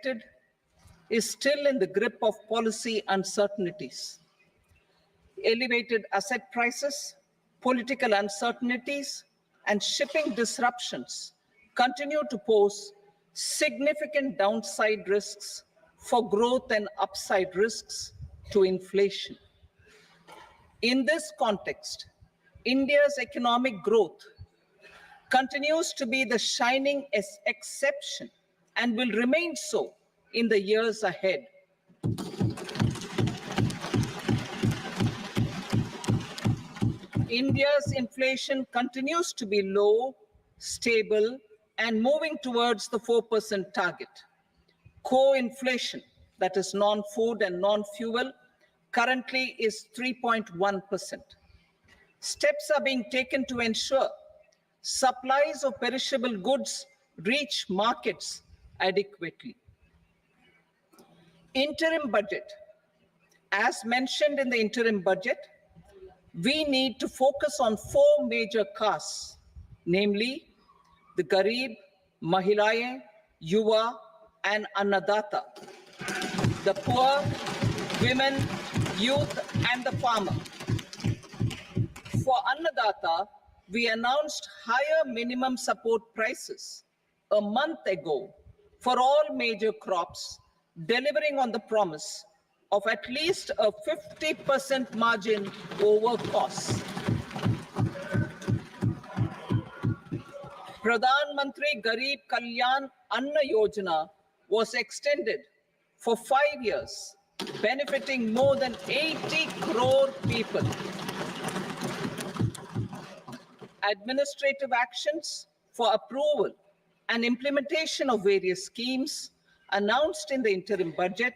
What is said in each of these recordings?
elected is still in the grip of policy uncertainties. Elevated asset prices, political uncertainties, and shipping disruptions continue to pose significant downside risks for growth and upside risks to inflation. In this context, India's economic growth continues to be the shining exception and will remain so in the years ahead. India's inflation continues to be low, stable, and moving towards the 4% target. Core inflation, that is non-food and non-fuel, currently is 3.1%. Steps are being taken to ensure supplies of perishable goods reach markets adequately. Interim budget. As mentioned in the interim budget, we need to focus on 4 major castes, namely the Garib, Mahilaye, Yuva, and Annadata, the poor, women, youth, and the farmer. For Annadata, we announced higher minimum support prices a month ago for all major crops, delivering on the promise of at least a 50% margin over costs. Pradhan Mantri Garib Kalyan Anna Yojana was extended for 5 years, benefiting more than 80 crore people. Administrative actions for approval and implementation of various schemes announced in the interim budget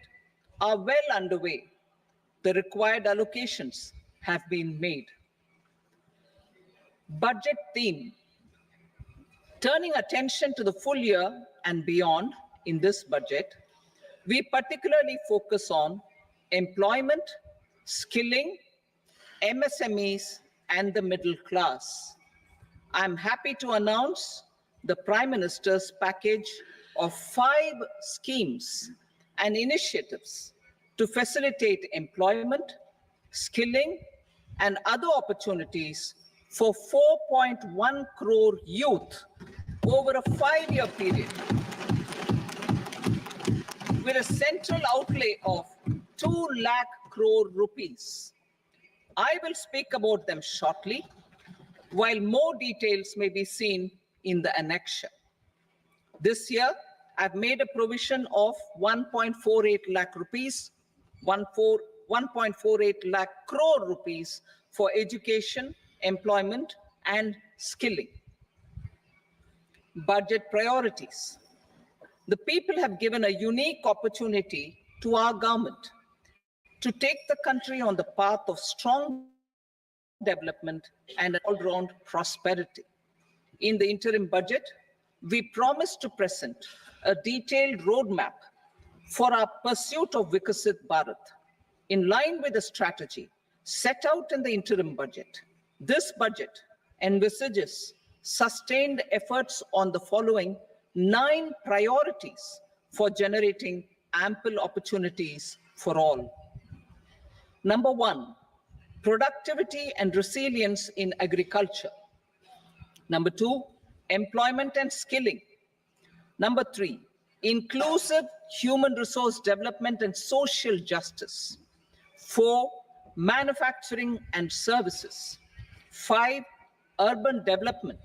are well underway. The required allocations have been made. Budget theme. Turning attention to the full year and beyond in this budget, we particularly focus on employment, skilling, MSMEs, and the middle class. I'm happy to announce the Prime Minister's package of 5 schemes and initiatives to facilitate employment, skilling, and other opportunities for 4.1 crore youth over a 5-year period, with a central outlay of 2 lakh crore rupees. I will speak about them shortly, while more details may be seen in the annexure. This year, I've made a provision of 1.48 lakh rupees, 1.48 lakh crore rupees for education, employment, and skilling. Budget priorities. The people have given a unique opportunity to our government to take the country on the path of strong development and all-round prosperity. In the interim budget, we promise to present a detailed roadmap for our pursuit of Vikasit Bharat, in line with the strategy set out in the interim budget. This budget envisages sustained efforts on the following 9 priorities for generating ample opportunities for all. Number 1, productivity and resilience in agriculture. Number 2, employment and skilling. Number 3, inclusive human resource development and social justice. 4, manufacturing and services. 5, urban development.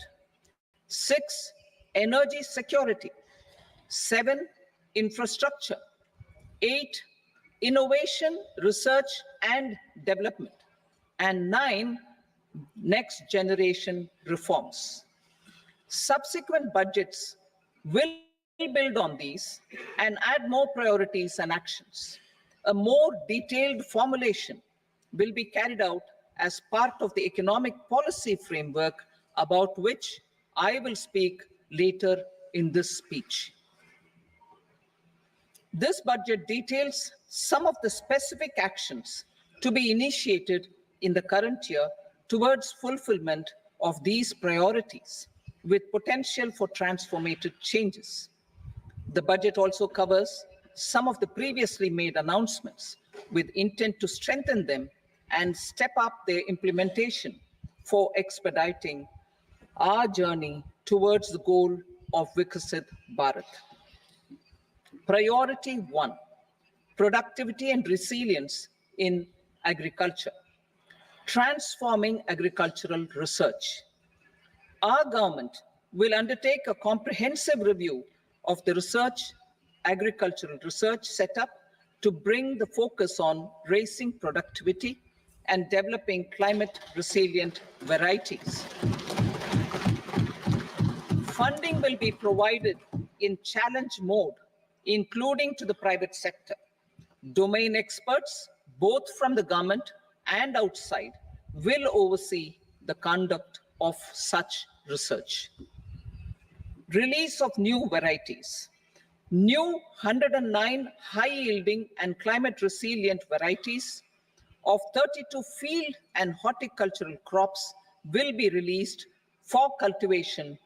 6, energy security. 7, infrastructure. 8, innovation, research and development. And 9, next generation reforms. Subsequent budgets will build on these and add more priorities and actions. A more detailed formulation will be carried out as part of the economic policy framework, about which I will speak later in this speech. This budget details some of the specific actions to be initiated in the current year towards fulfillment of these priorities, with potential for transformative changes. The budget also covers some of the previously made announcements with intent to strengthen them and step up their implementation for expediting our journey towards the goal of Vikasit Bharat. Priority 1, productivity and resilience in agriculture. Transforming agricultural research. Our government will undertake a comprehensive review of the agricultural research setup to bring the focus on raising productivity and developing climate resilient varieties. Funding will be provided in challenge mode, including to the private sector. Domain experts, both from the government and outside, will oversee the conduct of such research. Release of new varieties. New 109 high-yielding and climate-resilient varieties of 32 field and horticultural crops will be released for cultivation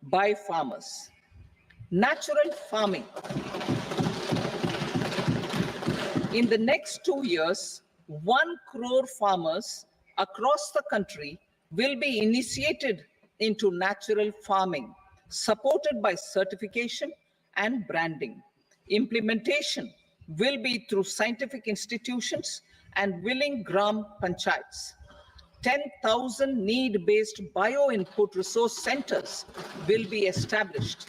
by farmers. Natural farming. In the next 2 years, 1 crore farmers across the country will be initiated into natural farming, supported by certification and branding. Implementation will be through scientific institutions and willing gram panchayats. 10,000 need-based bio-input resource centers will be established.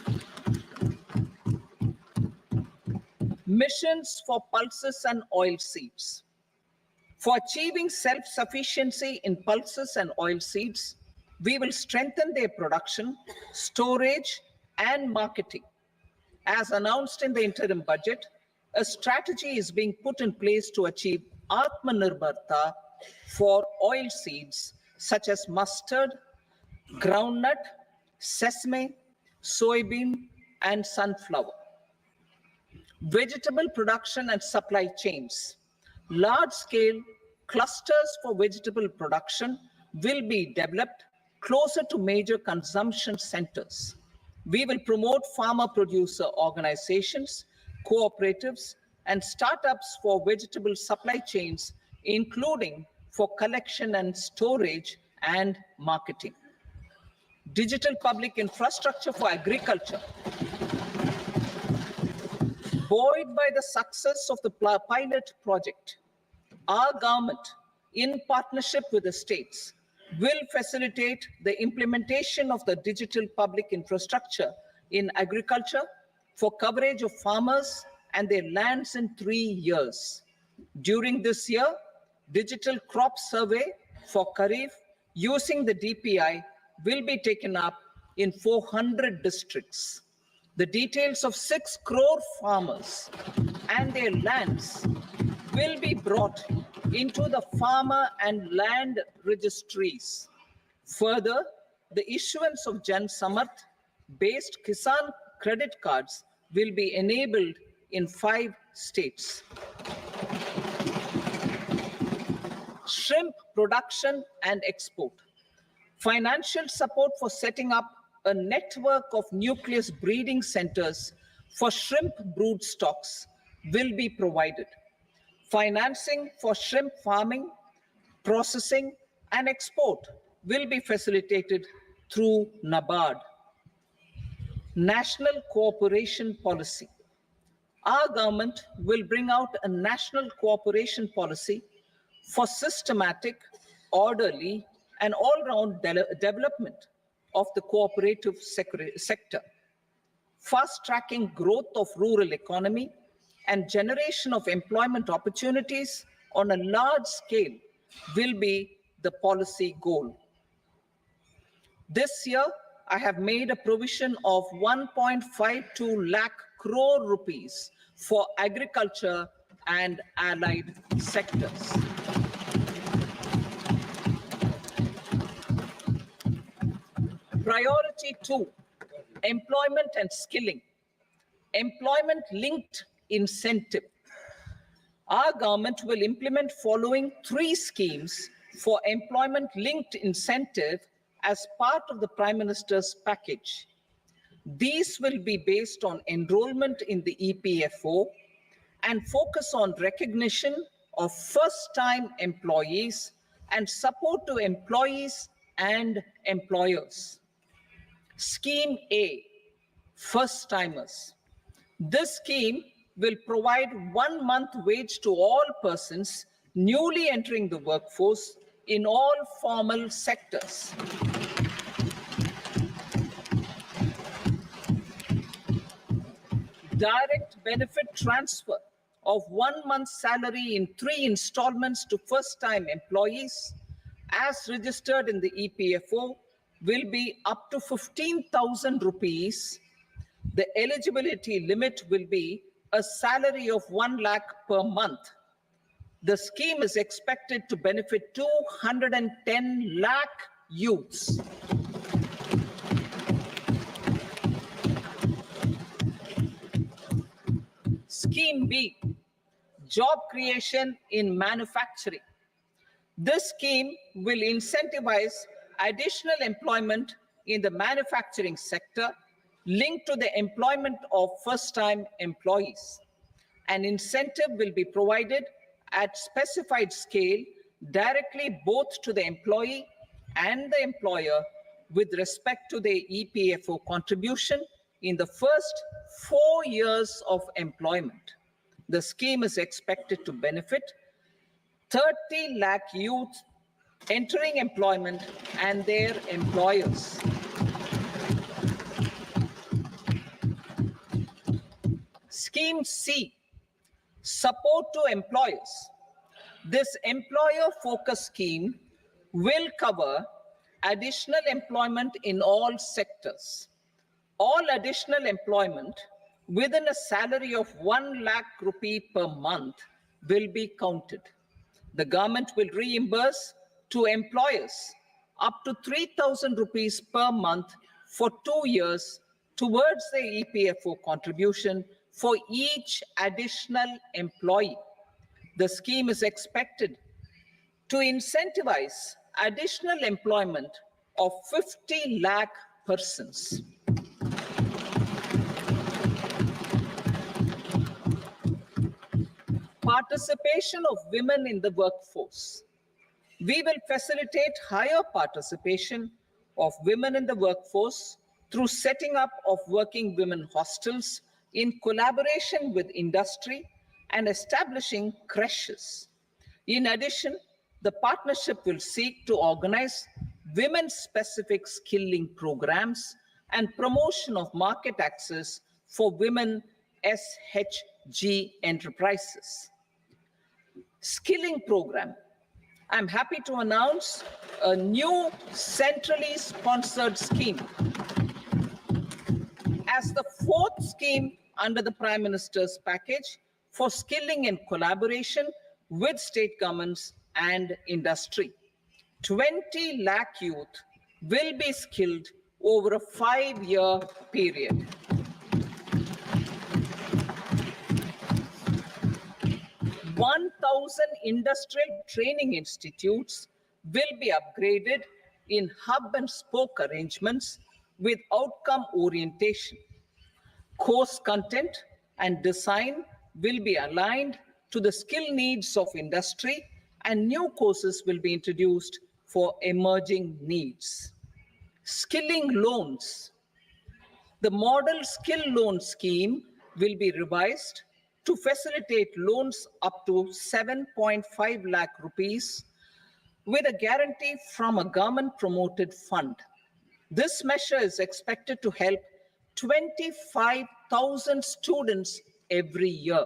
Missions for pulses and oilseeds. For achieving self-sufficiency in pulses and oilseeds, we will strengthen their production, storage, and marketing. As announced in the interim budget, a strategy is being put in place to achieve Atmanirbharta for oilseeds such as mustard, groundnut, sesame, soybean, and sunflower. Vegetable production and supply chains. Large-scale clusters for vegetable production will be developed closer to major consumption centers. We will promote farmer-producer organizations, cooperatives, and startups for vegetable supply chains, including for collection and storage and marketing. Digital public infrastructure for agriculture. Buoyed by the success of the pilot project, our government, in partnership with the states, will facilitate the implementation of the digital public infrastructure in agriculture for coverage of farmers and their lands in 3 years. During this year, digital crop survey for Kharif using the DPI will be taken up in 400 districts. The details of 6 crore farmers and their lands will be brought into the farmer and land registries. Further, the issuance of Jan Samarth-based Kisan credit cards will be enabled in 5 states. Shrimp production and export. Financial support for setting up a network of nucleus breeding centers for shrimp brood stocks will be provided. Financing for shrimp farming, processing, and export will be facilitated through NABARD. National cooperation policy. Our government will bring out a national cooperation policy for systematic, orderly, and all-round development of the cooperative sector, fast-tracking growth of rural economy and generation of employment opportunities on a large scale will be the policy goal. This year, I have made a provision of 1.52 lakh crore rupees for agriculture and allied sectors. Priority 2, employment and skilling. Employment linked incentive. Our government will implement following 3 schemes for employment linked incentive as part of the Prime Minister's package. These will be based on enrollment in the EPFO, and focus on recognition of first-time employees and support to employees and employers. Scheme A, first-timers. This scheme will provide 1 month wage to all persons newly entering the workforce in all formal sectors. Direct benefit transfer of 1 month's salary in 3 installments to first-time employees as registered in the EPFO will be up to 15,000 rupees. The eligibility limit will be a salary of 1 lakh per month. The scheme is expected to benefit 210 lakh youths. Scheme B, job creation in manufacturing. This scheme will incentivize additional employment in the manufacturing sector linked to the employment of first-time employees. An incentive will be provided at specified scale directly both to the employee and the employer with respect to the EPFO contribution in the first 4 years of employment. The scheme is expected to benefit 30 lakh youth entering employment and their employers. Scheme C, support to employers. This employer-focused scheme will cover additional employment in all sectors. All additional employment within a salary of 1 lakh rupee per month will be counted. The government will reimburse to employers up to 3,000 rupees per month for 2 years towards the EPFO contribution for each additional employee. The scheme is expected to incentivize additional employment of 50 lakh persons. Participation of women in the workforce. We will facilitate higher participation of women in the workforce through setting up of working women hostels in collaboration with industry and establishing creches. In addition, the partnership will seek to organize women-specific skilling programs and promotion of market access for women SHG enterprises. Skilling program. I'm happy to announce a new centrally sponsored scheme as the 4th scheme under the Prime Minister's package for skilling in collaboration with state governments and industry. 20 lakh youth will be skilled over a 5-year period. $1,000 industrial training institutes will be upgraded in hub and spoke arrangements with outcome orientation. Course content and design will be aligned to the skill needs of industry, and new courses will be introduced for emerging needs. Skilling loans. The model skill loan scheme will be revised to facilitate loans up to 7.5 lakh rupees with a guarantee from a government-promoted fund. This measure is expected to help 25,000 students every year.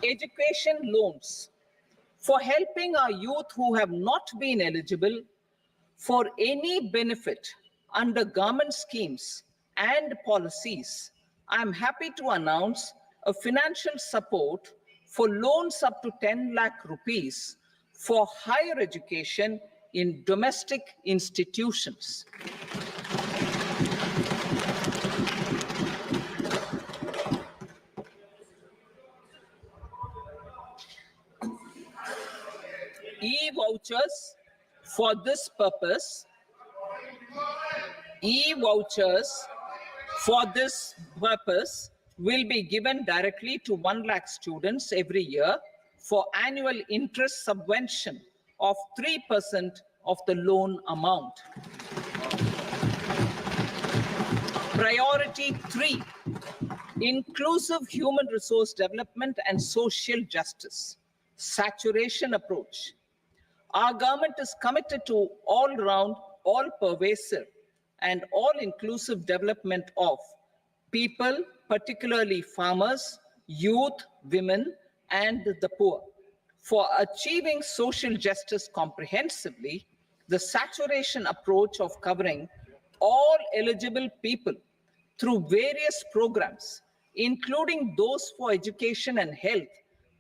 Education loans. For helping our youth who have not been eligible for any benefit under government schemes and policies, I am happy to announce a financial support for loans up to 10 lakh rupees for higher education in domestic institutions. E-vouchers for this purpose E-vouchers for this purpose will be given directly to 1 lakh students every year for annual interest subvention of 3% of the loan amount. Priority 3, inclusive human resource development and social justice, saturation approach. Our government is committed to all-round, all-pervasive, and all-inclusive development of people, particularly farmers, youth, women, and the poor. For achieving social justice comprehensively, the saturation approach of covering all eligible people through various programs, including those for education and health,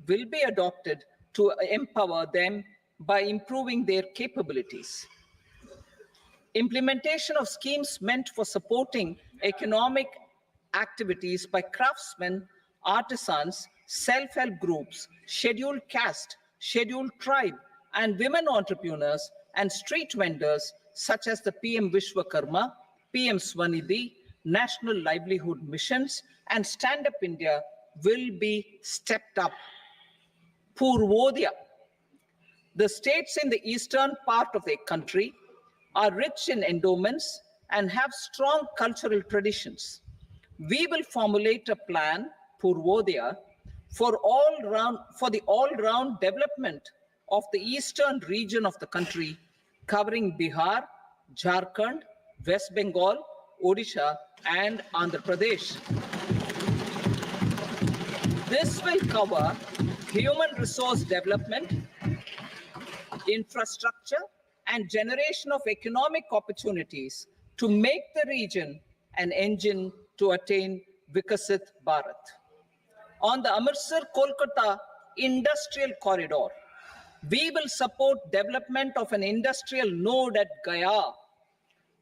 will be adopted to empower them by improving their capabilities. Implementation of schemes meant for supporting economic activities by craftsmen, artisans, self-help groups, scheduled caste, scheduled tribe, and women entrepreneurs and street vendors such as the PM Vishwakarma, PM Swanidhi, National Livelihood Missions, and Stand Up India will be stepped up. Purvodaya. The states in the eastern part of the country are rich in endowments and have strong cultural traditions. We will formulate a plan, Purvodaya, for the all-round development of the eastern region of the country, covering Bihar, Jharkhand, West Bengal, Odisha, and Andhra Pradesh. This will cover human resource development, infrastructure, and generation of economic opportunities to make the region an engine to attain Vikasit Bharat. On the Amritsar-Kolkata Industrial Corridor, we will support development of an industrial node at Gaya.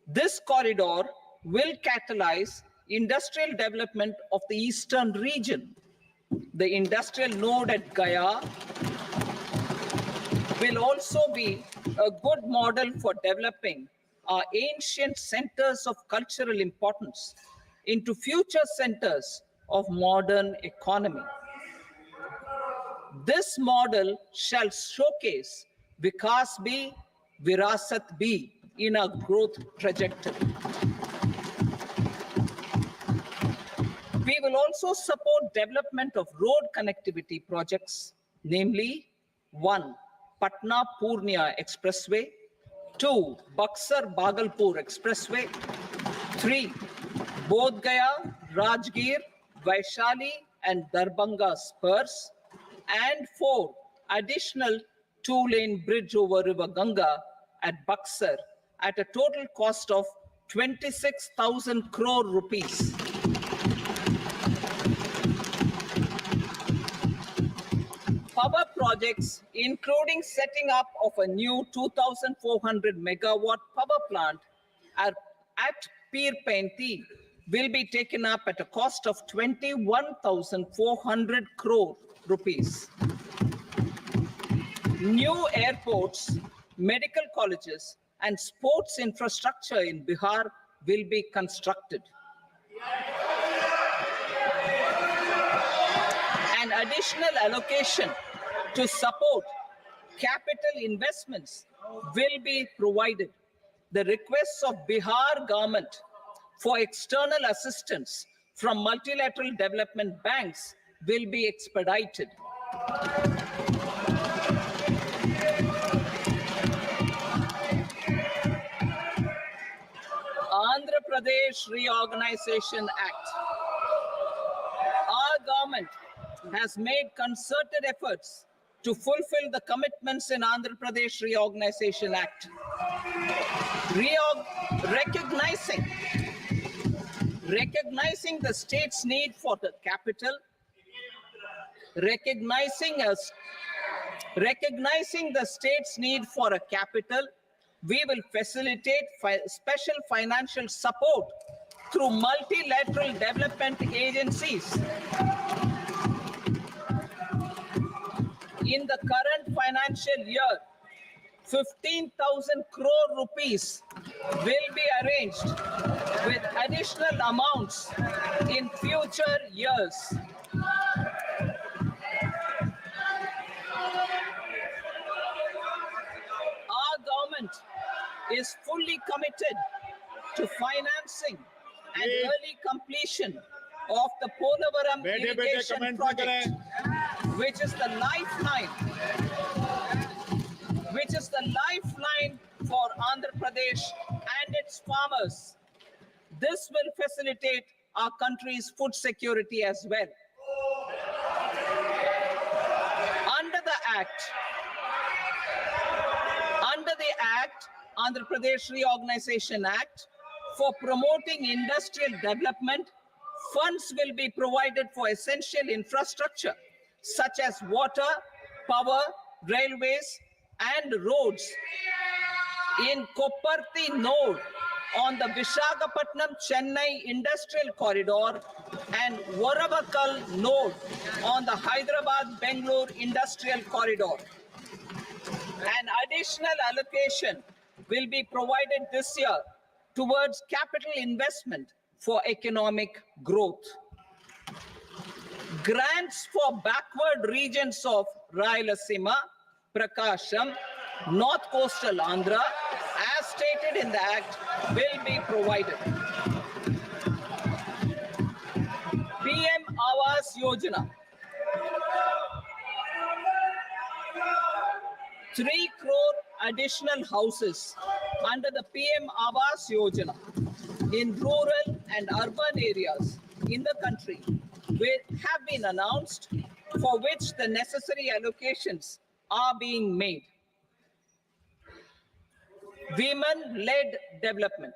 This corridor will catalyze industrial development of the eastern region. The industrial node at Gaya will also be a good model for developing our ancient centers of cultural importance into future centers of modern economy. This model shall showcase Vikas B, Virasat B in our growth trajectory. We will also support development of road connectivity projects, namely 1. Patna Purnia Expressway, 2. Buxar Bhagalpur Expressway, 3. Bodh Gaya, Rajgir, Vaishali, and Darbhanga spurs, and 4. Additional 2-lane bridge over River Ganga at Buxar at a total cost of 26,000 crore rupees. Power projects, including setting up of a new 2,400 megawatt power plant at Peer Painti, will be taken up at a cost of 21,400 crore rupees. New airports, medical colleges, and sports infrastructure in Bihar will be constructed. An additional allocation to support capital investments will be provided. The requests of Bihar government for external assistance from multilateral development banks will be expedited. Andhra Pradesh Reorganization Act. Our government has made concerted efforts to fulfill the commitments in Andhra Pradesh Reorganization Act. Recognizing the state's need for the capital, recognizing the state's need for a capital, we will facilitate special financial support through multilateral development agencies. In the current financial year, 15,000 crore rupees will be arranged with additional amounts in future years. Our government is fully committed to financing and early completion of the Polavaram irrigation project, which is the lifeline for Andhra Pradesh and its farmers. This will facilitate our country's food security as well. Under the Act, Andhra Pradesh Reorganization Act, for promoting industrial development, funds will be provided for essential infrastructure such as water, power, railways, and roads in Kopparthi node on the Visakhapatnam-Chennai industrial corridor and Varavakal node on the Hyderabad-Bangalore industrial corridor. An additional allocation will be provided this year towards capital investment for economic growth. Grants for backward regions of Rayalaseema, Prakasham, North Coastal Andhra, as stated in the Act, will be provided. PM Awas Yojana. 3 crore additional houses under the PM Awas Yojana in rural and urban areas in the country have been announced, for which the necessary allocations are being made. Women-led development.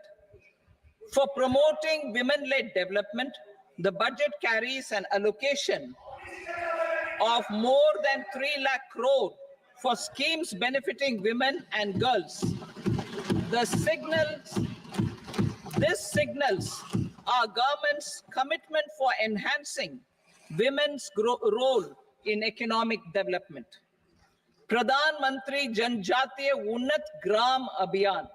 For promoting women-led development, the budget carries an allocation of more than 3 lakh crore for schemes benefiting women and girls. This signals our government's commitment for enhancing women's role in economic development. Pradhan Mantri Janjatiya Unnat Gram Abhiyan.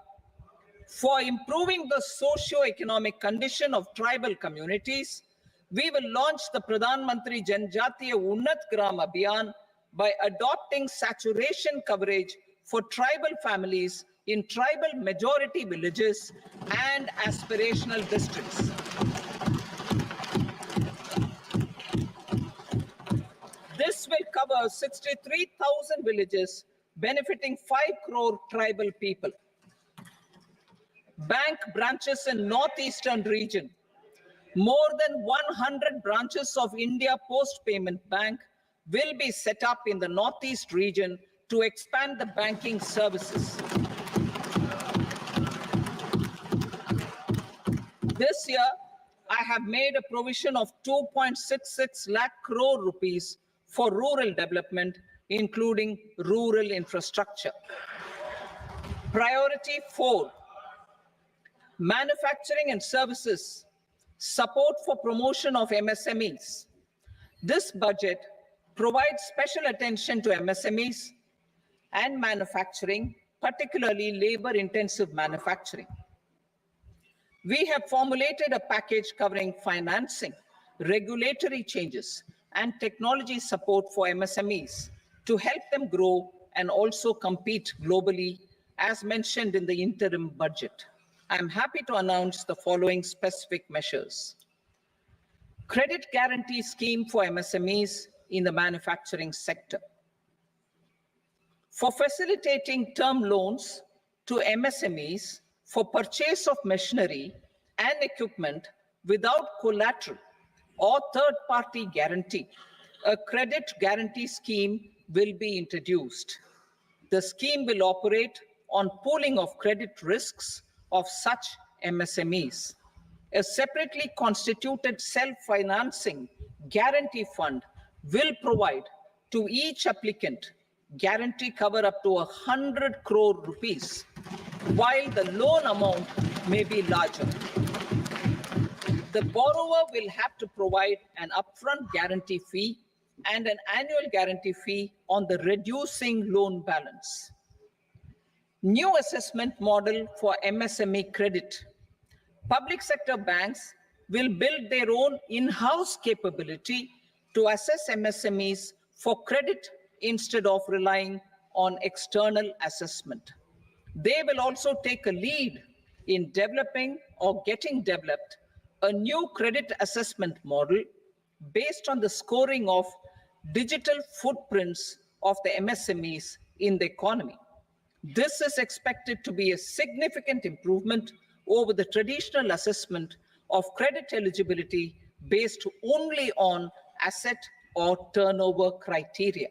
For improving the socio-economic condition of tribal communities, we will launch the Pradhan Mantri Janjatiya Unnat Gram Abhiyan by adopting saturation coverage for tribal families in tribal majority villages and aspirational districts. This will cover 63,000 villages, benefiting 5 crore tribal people. Bank branches in northeastern region. More than 100 branches of India Post Payment Bank will be set up in the northeast region to expand the banking services. This year, I have made a provision of 2.66 lakh crore rupees for rural development, including rural infrastructure. Priority 4, manufacturing and services, support for promotion of MSMEs. This budget provides special attention to MSMEs and manufacturing, particularly labor-intensive manufacturing. We have formulated a package covering financing, regulatory changes, and technology support for MSMEs to help them grow and also compete globally, as mentioned in the interim budget. I'm happy to announce the following specific measures. Credit guarantee scheme for MSMEs in the manufacturing sector. For facilitating term loans to MSMEs for purchase of machinery and equipment without collateral or third-party guarantee, a credit guarantee scheme will be introduced. The scheme will operate on pooling of credit risks of such MSMEs. A separately constituted self-financing guarantee fund will provide to each applicant guarantee cover up to 100 crore rupees, while the loan amount may be larger. The borrower will have to provide an upfront guarantee fee and an annual guarantee fee on the reducing loan balance. New assessment model for MSME credit. Public sector banks will build their own in-house capability to assess MSMEs for credit instead of relying on external assessment. They will also take a lead in developing or getting developed a new credit assessment model based on the scoring of digital footprints of the MSMEs in the economy. This is expected to be a significant improvement over the traditional assessment of credit eligibility based only on asset or turnover criteria.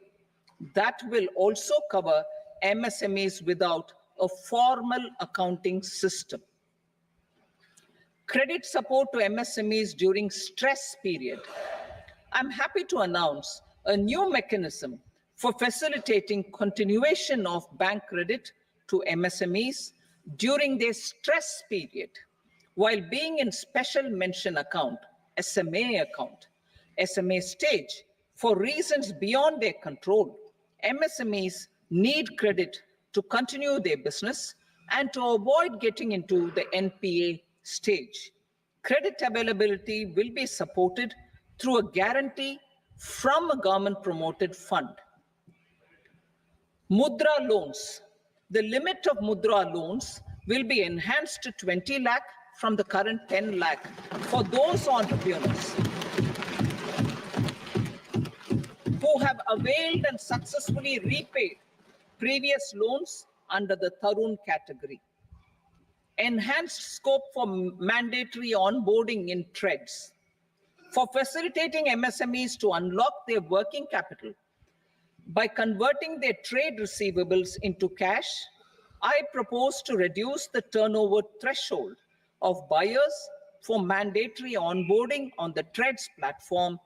That will also cover MSMEs without a formal accounting system. Credit support to MSMEs during stress period. I'm happy to announce a new mechanism for facilitating continuation of bank credit to MSMEs during their stress period while being in special mention account, SMA stage, for reasons beyond their control. MSMEs need credit to continue their business and to avoid getting into the NPA stage. Credit availability will be supported through a guarantee from a government-promoted fund. Mudra loans. The limit of Mudra loans will be enhanced to 20 lakh from the current 10 lakh for those entrepreneurs who have availed and successfully repaid previous loans under the Tarun category. Enhanced scope for mandatory onboarding in TREDS. For facilitating MSMEs to unlock their working capital by converting their trade receivables into cash, I propose to reduce the turnover threshold of buyers for mandatory onboarding on the TREDS platform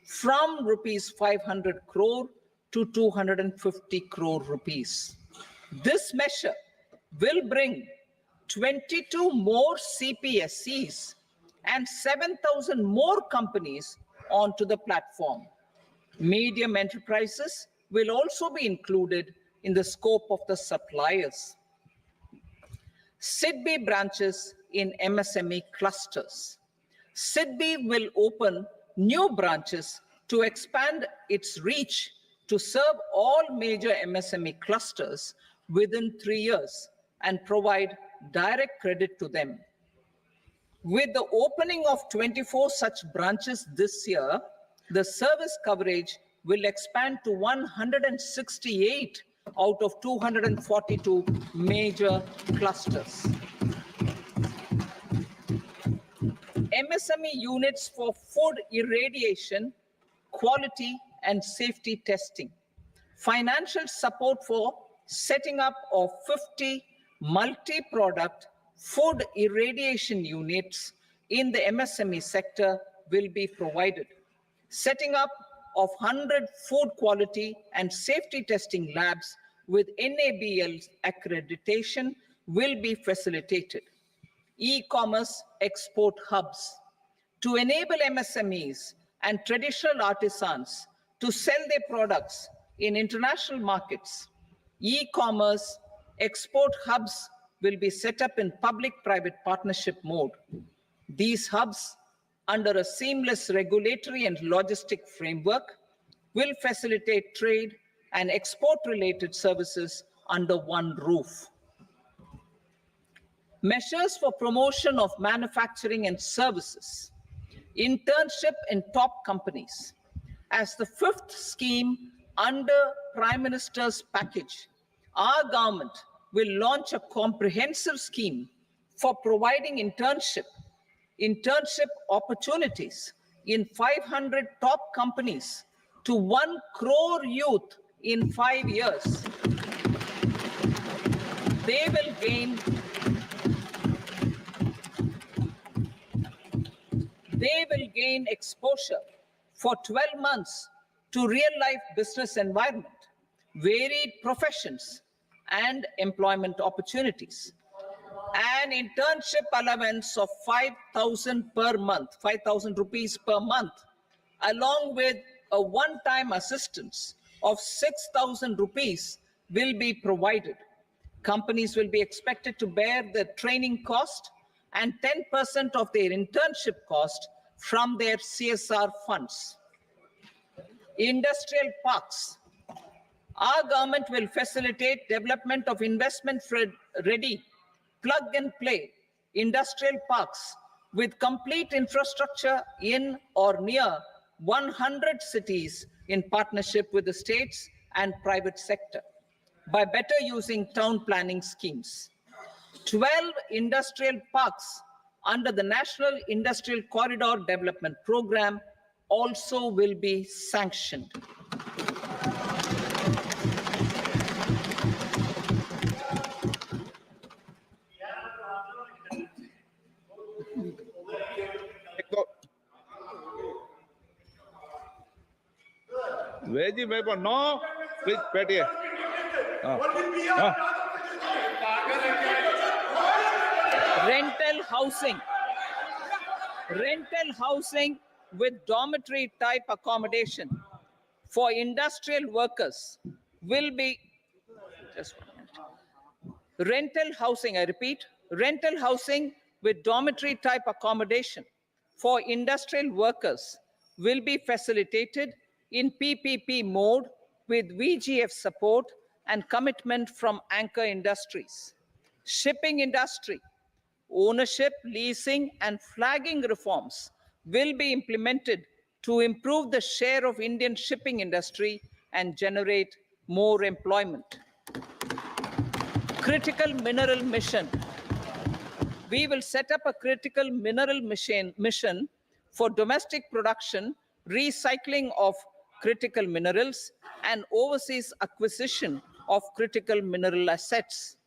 from rupees 500 crore to 250 crore rupees. This measure will bring 22 more CPSCs and 7,000 more companies onto the platform. Medium enterprises will also be included in the scope of the suppliers. SIDBI branches in MSME clusters. SIDBI will open new branches to expand its reach to serve all major MSME clusters within 3 years and provide direct credit to them. With the opening of 24 such branches this year, the service coverage will expand to 168 out of 242 major clusters. MSME units for food irradiation, quality and safety testing. Financial support for setting up of 50 multi-product food irradiation units in the MSME sector will be provided. Setting up of 100 food quality and safety testing labs with NABL accreditation will be facilitated. E-commerce export hubs to enable MSMEs and traditional artisans to sell their products in international markets. E-commerce export hubs will be set up in public-private partnership mode. These hubs, under a seamless regulatory and logistic framework, will facilitate trade and export-related services under one roof. Measures for promotion of manufacturing and services. Internship in top companies. As the fifth scheme under Prime Minister's package, our government will launch a comprehensive scheme for providing internship opportunities in 500 top companies to 1 crore youth in 5 years. They will gain exposure for 12 months to real-life business environment, varied professions, and employment opportunities. An internship allowance of 5,000 per month, 5,000 rupees per month, along with a one-time assistance of 6,000 rupees will be provided. Companies will be expected to bear the training cost and 10% of their internship cost from their CSR funds. Industrial parks. Our government will facilitate development of investment-ready, plug-and-play industrial parks with complete infrastructure in or near 100 cities in partnership with the states and private sector by better using town planning schemes. 12 industrial parks under the National Industrial Corridor Development Program also will be sanctioned. Veji paper, no, please, Petier. Rental housing. Rental housing with dormitory type accommodation for industrial workers will be, just 1 minute. Rental housing, I repeat, rental housing with dormitory type accommodation for industrial workers will be facilitated in PPP mode with VGF support and commitment from anchor industries. Shipping industry, ownership, leasing, and flagging reforms will be implemented to improve the share of Indian shipping industry and generate more employment. Critical mineral mission. We will set up a critical mineral mission for domestic production, recycling of critical minerals, and overseas acquisition of critical mineral assets.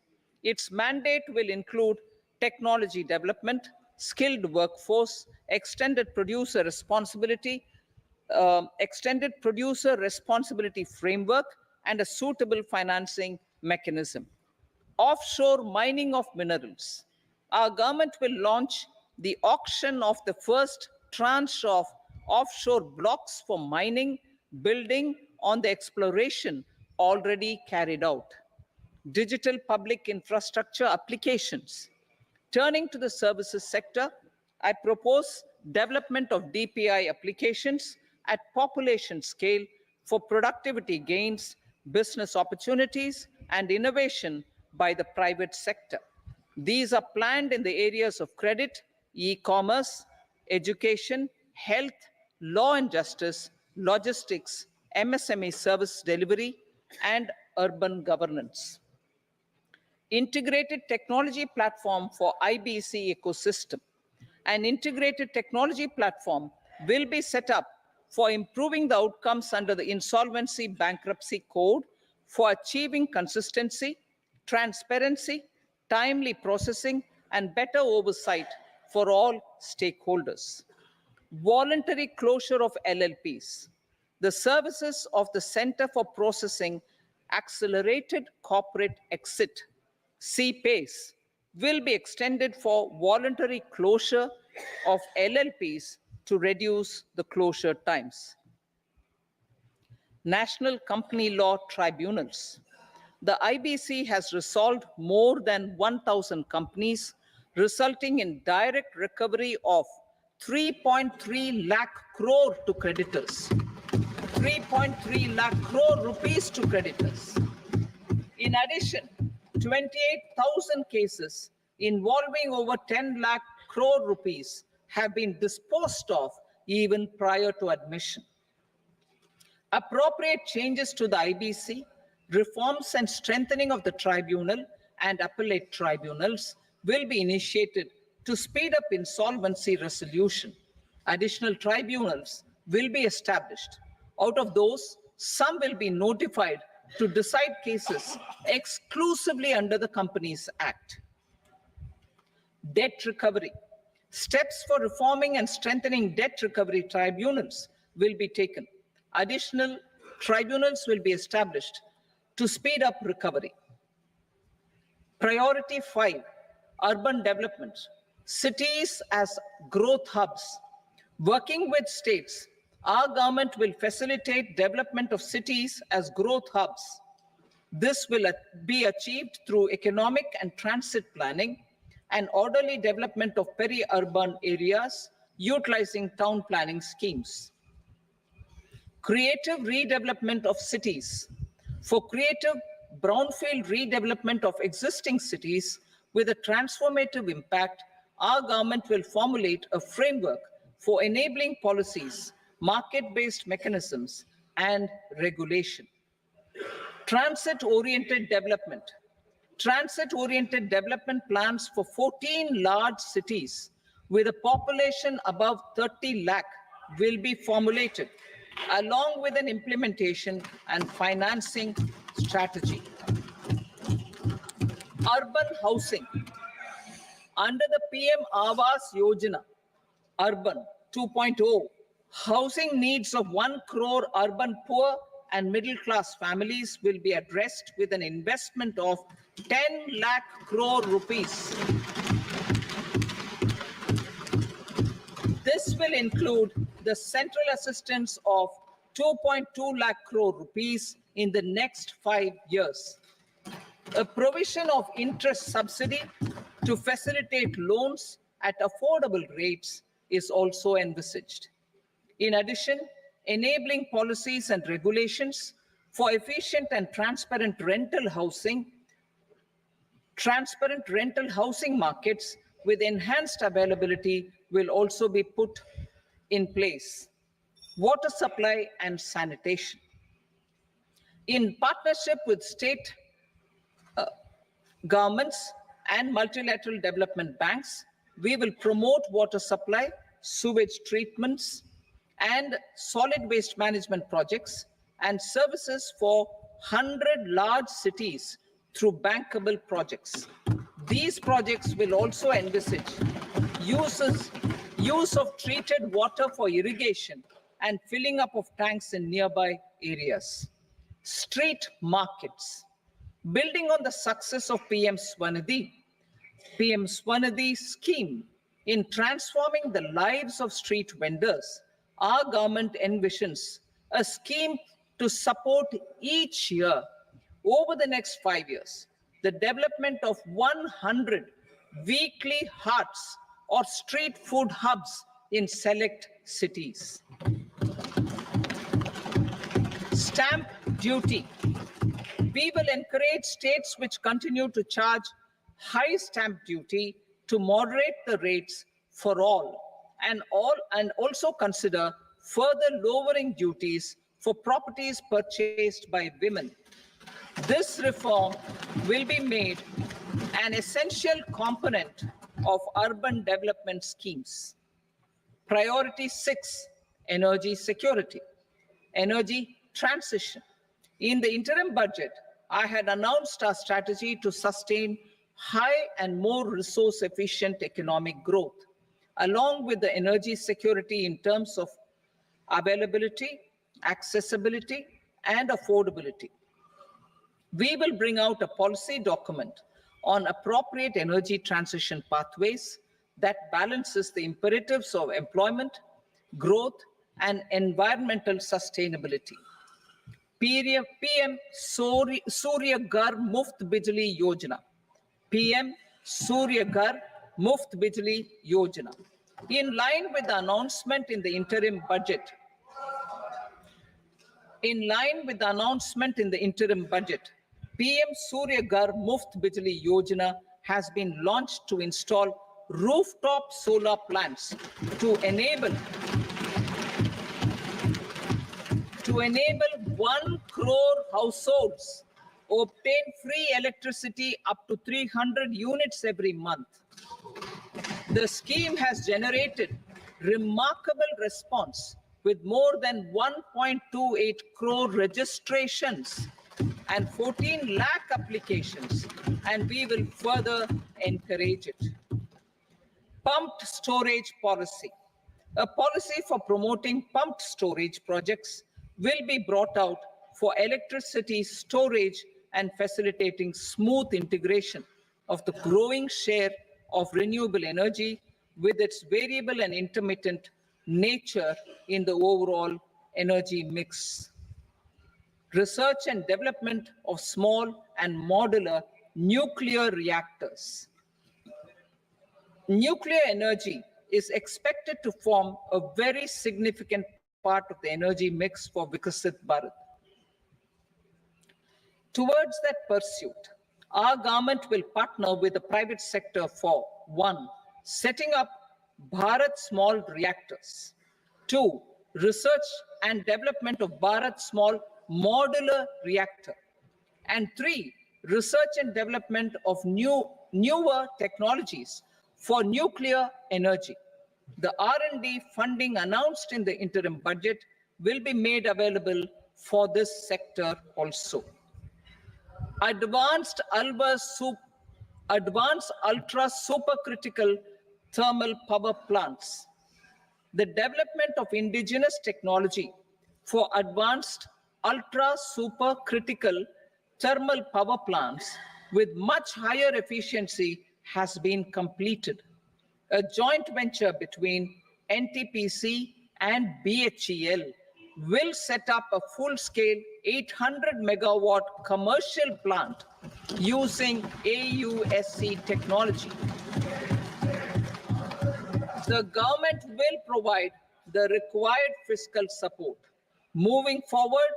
Its mandate will include technology development, skilled workforce, extended producer responsibility framework, and a suitable financing mechanism. Offshore mining of minerals. Our government will launch the auction of the first tranche of offshore blocks for mining, building on the exploration already carried out. Digital public infrastructure applications. Turning to the services sector, I propose development of DPI applications at population scale for productivity gains, business opportunities, and innovation by the private sector. These are planned in the areas of credit, e-commerce, education, health, law and justice, logistics, MSME service delivery, and urban governance. Integrated technology platform for IBC ecosystem. An integrated technology platform will be set up for improving the outcomes under the Insolvency Bankruptcy Code for achieving consistency, transparency, timely processing, and better oversight for all stakeholders. Voluntary closure of LLPs. The services of the Center for Processing Accelerated Corporate Exit, CPACE, will be extended for voluntary closure of LLPs to reduce the closure times. National Company Law Tribunals. The IBC has resolved more than 1,000 companies, resulting in direct recovery of 3.3 lakh crore to creditors. 3.3 lakh crore rupees to creditors. In addition, 28,000 cases involving over 10 lakh crore rupees have been disposed of even prior to admission. Appropriate changes to the IBC, reforms and strengthening of the tribunal and appellate tribunals will be initiated to speed up insolvency resolution. Additional tribunals will be established. Out of those, some will be notified to decide cases exclusively under the Companies Act. Debt recovery. Steps for reforming and strengthening debt recovery tribunals will be taken. Additional tribunals will be established to speed up recovery. Priority 5, urban development. Cities as growth hubs. Working with states, our government will facilitate development of cities as growth hubs. This will be achieved through economic and transit planning and orderly development of peri-urban areas utilizing town planning schemes. Creative redevelopment of cities. For creative brownfield redevelopment of existing cities with a transformative impact, our government will formulate a framework for enabling policies, market-based mechanisms, and regulation. Transit-oriented development. Transit-oriented development plans for 14 large cities with a population above 30 lakh will be formulated, along with an implementation and financing strategy. Urban housing. Under the PM Awas Yojana, Urban 2.0, housing needs of 1 crore urban poor and middle-class families will be addressed with an investment of 10 lakh crore rupees. This will include the central assistance of 2.2 lakh crore rupees in the next 5 years. A provision of interest subsidy to facilitate loans at affordable rates is also envisaged. In addition, enabling policies and regulations for efficient and transparent rental housing markets with enhanced availability will also be put in place. Water supply and sanitation. In partnership with state governments and multilateral development banks, we will promote water supply, sewage treatments, and solid waste management projects and services for 100 large cities through bankable projects. These projects will also envisage use of treated water for irrigation and filling up of tanks in nearby areas. Street markets. Building on the success of PM Swanidhi scheme in transforming the lives of street vendors, our government envisions a scheme to support each year over the next 5 years the development of 100 weekly hearts or street food hubs in select cities. Stamp duty. We will encourage states which continue to charge high stamp duty to moderate the rates for all and also consider further lowering duties for properties purchased by women. This reform will be made an essential component of urban development schemes. Priority 6, energy security, energy transition. In the interim budget, I had announced our strategy to sustain high and more resource efficient economic growth, along with the energy security in terms of availability, accessibility, and affordability. We will bring out a policy document on appropriate energy transition pathways that balances the imperatives of employment, growth, and environmental sustainability. PM Surya Ghar Muft Bijli Yojana. PM Surya Ghar Muft Bijli Yojana. In line with the announcement in the interim budget, PM Surya Ghar Muft Bijli Yojana has been launched to install rooftop solar plants to enable 1 crore households obtain free electricity up to 300 units every month. The scheme has generated remarkable response with more than 1.28 crore registrations and 14 lakh applications, and we will further encourage it. Pumped storage policy. A policy for promoting pumped storage projects will be brought out for electricity storage and facilitating smooth integration of the growing share of renewable energy with its variable and intermittent nature in the overall energy mix. research and development of small and modular nuclear reactors. Nuclear energy is expected to form a very significant part of the energy mix for Vikasit Bharat. Towards that pursuit, our government will partner with the private sector for 1. Setting up Bharat Small Reactors, 2. Research and development of Bharat Small Modular Reactor, and 3. Research and development of newer technologies for nuclear energy. The R&D funding announced in the interim budget will be made available for this sector also. Advanced ultra supercritical thermal power plants. The development of indigenous technology for advanced ultra supercritical thermal power plants with much higher efficiency has been completed. A joint venture between NTPC and BHEL will set up a full-scale 800 megawatt commercial plant using AUSC technology. The government will provide the required fiscal support. Moving forward,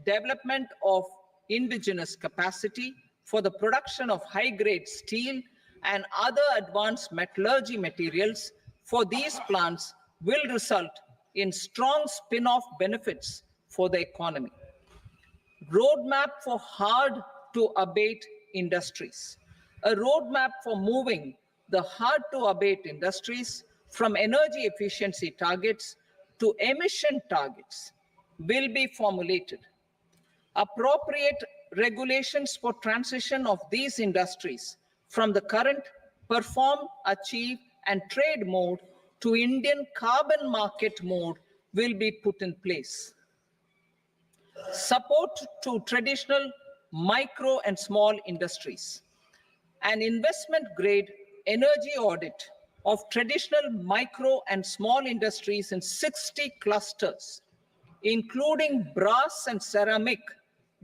development of indigenous capacity for the production of high-grade steel and other advanced metallurgy materials for these plants will result in strong spin-off benefits for the economy. Roadmap for hard-to-abate industries. A roadmap for moving the hard-to-abate industries from energy efficiency targets to emission targets will be formulated. Appropriate regulations for transition of these industries from the current perform, achieve, and trade mode to Indian carbon market mode will be put in place. Support to traditional micro and small industries. An investment-grade energy audit of traditional micro and small industries in 60 clusters, including brass and ceramic,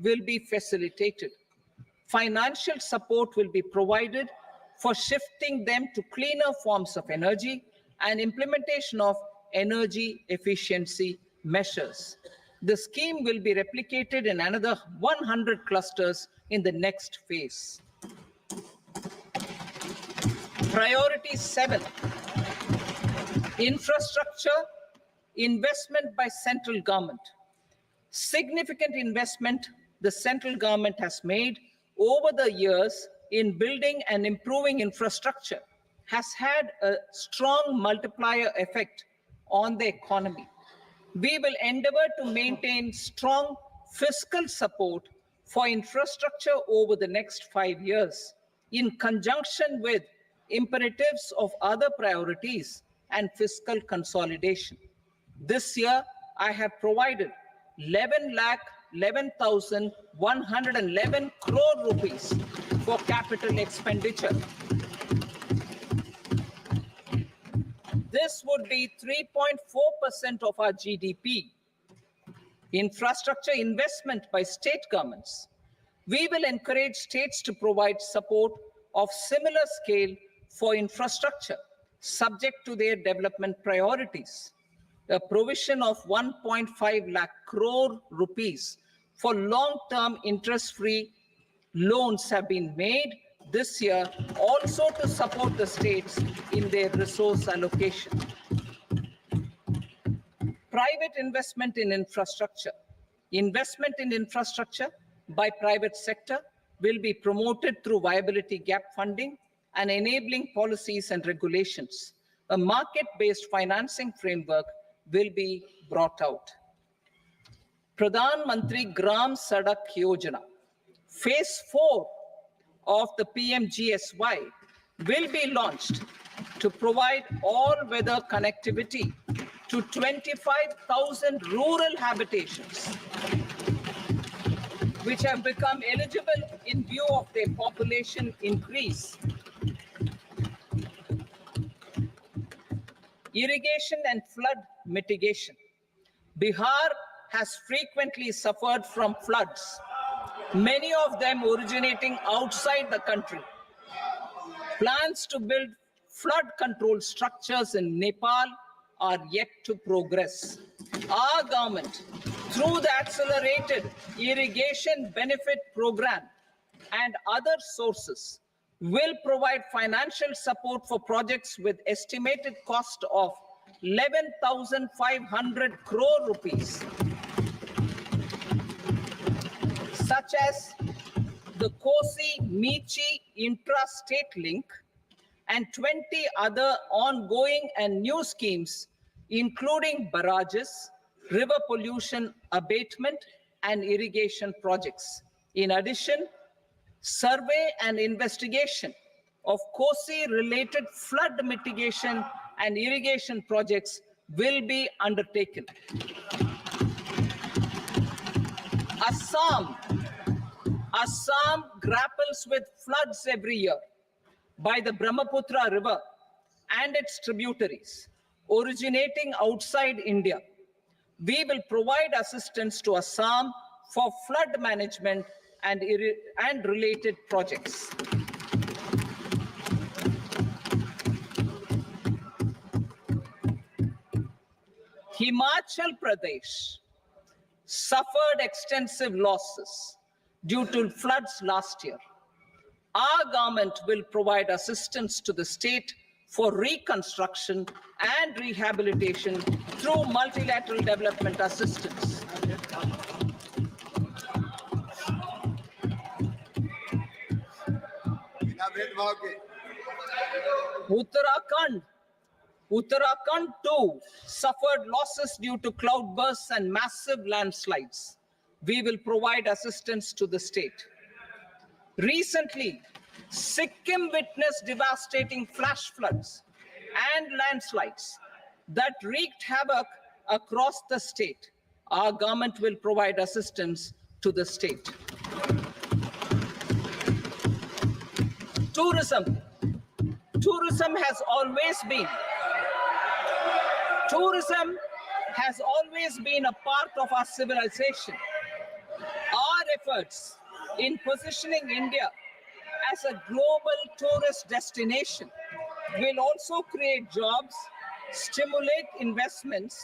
will be facilitated. Financial support will be provided for shifting them to cleaner forms of energy and implementation of energy efficiency measures. The scheme will be replicated in another 100 clusters in the next phase. Priority 7, infrastructure investment by central government. Significant investment the central government has made over the years in building and improving infrastructure has had a strong multiplier effect on the economy. We will endeavor to maintain strong fiscal support for infrastructure over the next 5 years in conjunction with imperatives of other priorities and fiscal consolidation. This year, I have provided 11,11,111 crore rupees for capital expenditure. This would be 3.4% of our GDP. Infrastructure investment by state governments. We will encourage states to provide support of similar scale for infrastructure, subject to their development priorities. A provision of 1.5 lakh crore rupees for long-term interest-free loans have been made this year also to support the states in their resource allocation. Private investment in infrastructure. Investment in infrastructure by private sector will be promoted through viability gap funding and enabling policies and regulations. A market-based financing framework will be brought out. Pradhan Mantri Gram Sadak Yojana. Phase 4 of the PMGSY will be launched to provide all-weather connectivity to 25,000 rural habitations, which have become eligible in view of their population increase. Irrigation and flood mitigation. Bihar has frequently suffered from floods, many of them originating outside the country. Plans to build flood control structures in Nepal are yet to progress. Our government, through the Accelerated Irrigation Benefit Program and other sources, will provide financial support for projects with estimated cost of 11,500 crore rupees, such as the Kosi-Michi intra-state link and 20 other ongoing and new schemes, including barrages, river pollution abatement, and irrigation projects. In addition, survey and investigation of Kosi-related flood mitigation and irrigation projects will be undertaken. Assam grapples with floods every year by the Brahmaputra River and its tributaries originating outside India. We will provide assistance to Assam for flood management and related projects. Himachal Pradesh suffered extensive losses due to floods last year. Our government will provide assistance to the state for reconstruction and rehabilitation through multilateral development assistance. Uttarakhand too suffered losses due to cloudbursts and massive landslides. We will provide assistance to the state. Recently, Sikkim witnessed devastating flash floods and landslides that wreaked havoc across the state. Our government will provide assistance to the state. Tourism has always been a part of our civilization. Our efforts in positioning India as a global tourist destination will also create jobs, stimulate investments,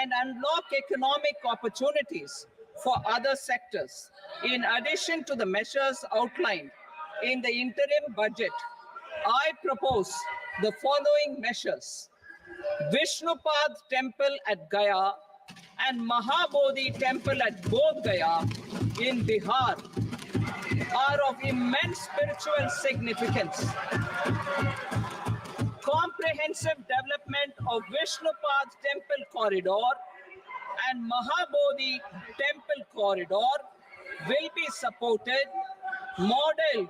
and unlock economic opportunities for other sectors. In addition to the measures outlined in the interim budget, I propose the following measures. Vishnupad Temple at Gaya and Mahabodhi Temple at Bodh Gaya in Bihar are of immense spiritual significance. Comprehensive development of Vishnupad Temple corridor and Mahabodhi Temple corridor will be supported, modeled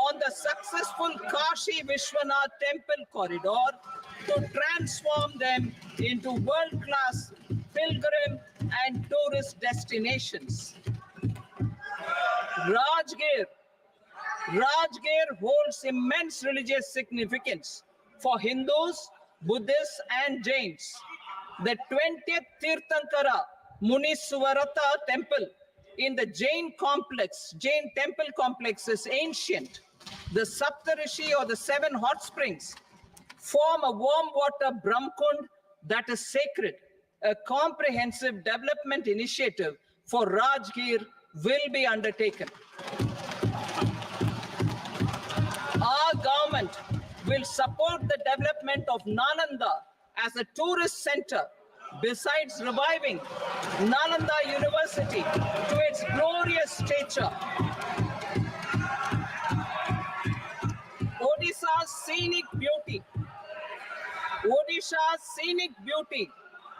on the successful Kashi Vishwanath Temple corridor to transform them into world-class pilgrim and tourist destinations. Rajgir holds immense religious significance for Hindus, Buddhists, and Jains. The 20th Tirthankara Muniswarata temple in the Jain temple complex is ancient. The Saptarishi, or the 7 hot springs, form a warm water Brahmkund that is sacred. A comprehensive development initiative for Rajgir will be undertaken. Our government will support the development of Nalanda as a tourist center, besides reviving Nalanda University to its glorious stature. Odisha's scenic beauty,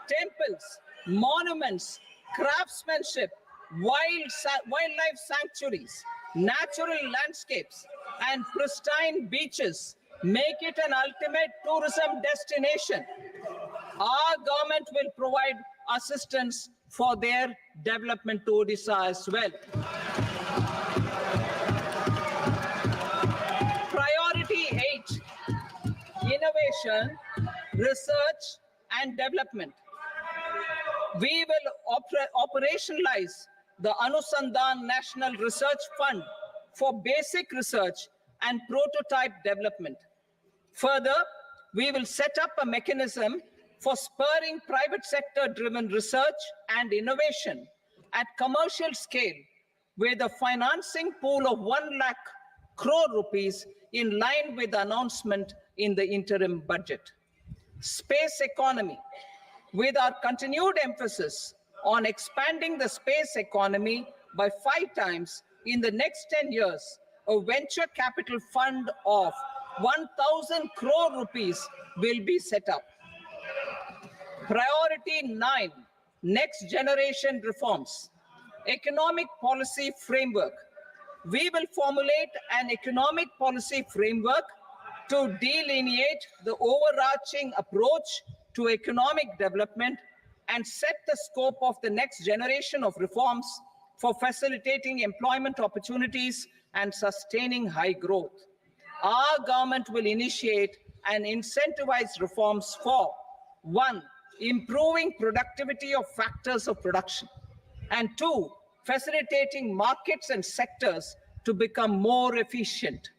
temples, monuments, craftsmanship, wildlife sanctuaries, natural landscapes, and pristine beaches make it an ultimate tourism destination. Our government will provide assistance for their development to Odisha as well. Priority 8, innovation, research, and development. We will operationalize the Anusandhan National Research Fund for basic research and prototype development. Further, we will set up a mechanism for spurring private sector-driven research and innovation at commercial scale, with a financing pool of 1 lakh crore rupees in line with the announcement in the interim budget. Space economy, with our continued emphasis on expanding the space economy by 5 times in the next 10 years, a venture capital fund of 1,000 crore rupees will be set up. Priority 9, next generation reforms. Economic policy framework. We will formulate an economic policy framework to delineate the overarching approach to economic development and set the scope of the next generation of reforms for facilitating employment opportunities and sustaining high growth. Our government will initiate and incentivize reforms for 1, improving productivity of factors of production, and 2, facilitating markets and sectors to become more efficient.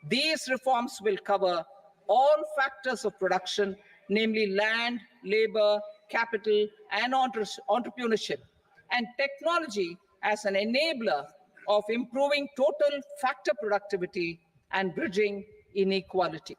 These reforms will cover all factors of production, namely land, labor, capital, and entrepreneurship, and technology as an enabler of improving total factor productivity and bridging inequality.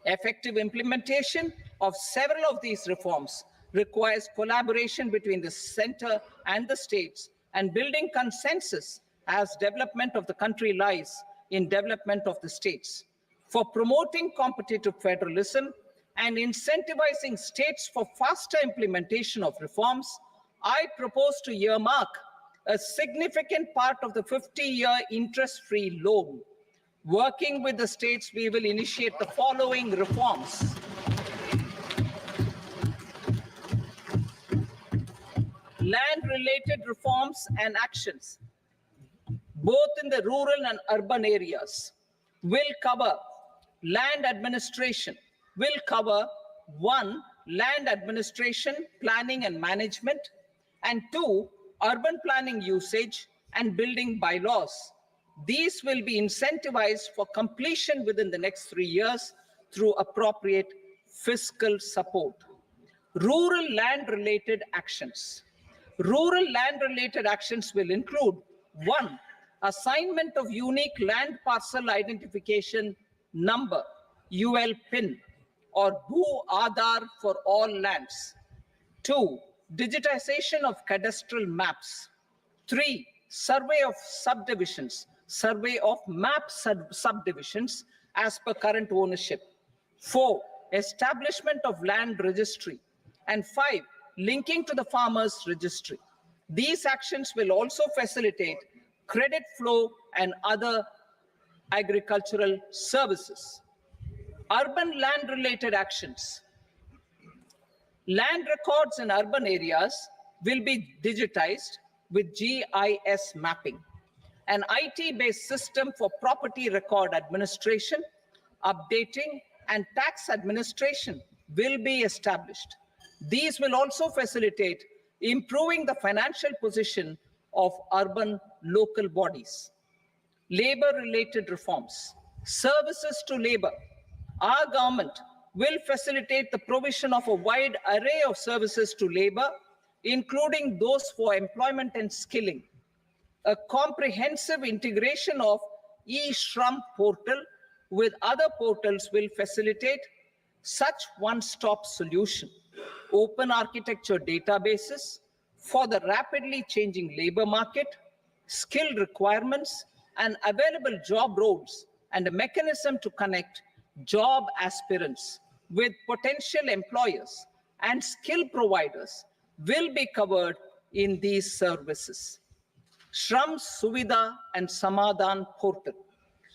Effective implementation of several of these reforms requires collaboration between the center and the states, and building consensus as development of the country lies in development of the states. For promoting competitive federalism and incentivizing states for faster implementation of reforms, I propose to earmark a significant part of the 50-year interest-free loan. Working with the states, we will initiate the following reforms. Land-related reforms and actions, both in the rural and urban areas, will cover land administration, will cover 1, land administration, planning and management, and 2, urban planning usage and building bylaws. These will be incentivized for completion within the next 3 years through appropriate fiscal support. Rural land-related actions. Rural land-related actions will include 1, assignment of unique land parcel identification number, UL PIN, or Bhu Aadhaar for all lands. 2, digitization of cadastral maps. 3, survey of subdivisions, survey of map subdivisions as per current ownership. 4, establishment of land registry. And 5, linking to the farmers registry. These actions will also facilitate credit flow and other agricultural services. Urban land-related actions. Land records in urban areas will be digitized with GIS mapping. An IT-based system for property record administration, updating, and tax administration will be established. These will also facilitate improving the financial position of urban local bodies. Labor-related reforms. Services to labor. Our government will facilitate the provision of a wide array of services to labor, including those for employment and skilling. A comprehensive integration of e-Shram portal with other portals will facilitate such one-stop solution. Open architecture databases for the rapidly changing labor market, skill requirements, and available job roles, and a mechanism to connect job aspirants with potential employers and skill providers will be covered in these services. Shram Suvidha and Samadhan portal.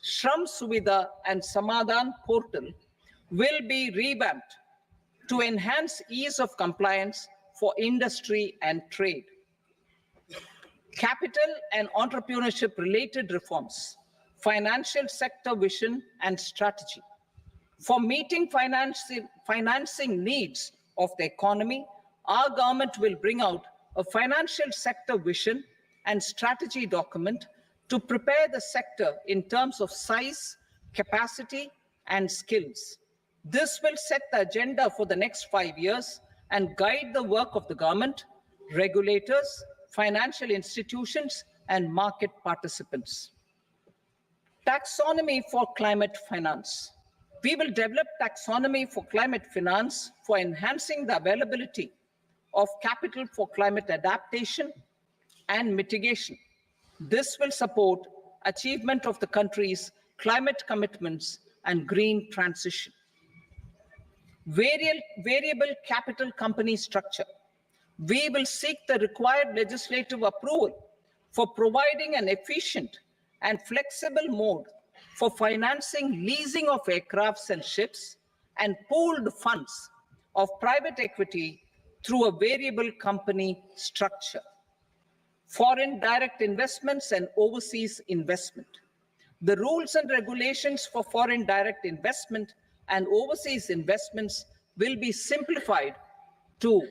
Shram Suvidha and Samadhan portal will be revamped to enhance ease of compliance for industry and trade. Capital and entrepreneurship related reforms, financial sector vision and strategy. For meeting financing needs of the economy, our government will bring out a financial sector vision and strategy document to prepare the sector in terms of size, capacity, and skills. This will set the agenda for the next 5 years and guide the work of the government, regulators, financial institutions, and market participants. Taxonomy for climate finance. We will develop taxonomy for climate finance for enhancing the availability of capital for climate adaptation and mitigation. This will support achievement of the country's climate commitments and green transition. Variable capital company structure. We will seek the required legislative approval for providing an efficient and flexible mode for financing leasing of aircrafts and ships and pooled funds of private equity through a variable company structure. Foreign direct investments and overseas investment. The rules and regulations for foreign direct investment and overseas investments will be simplified to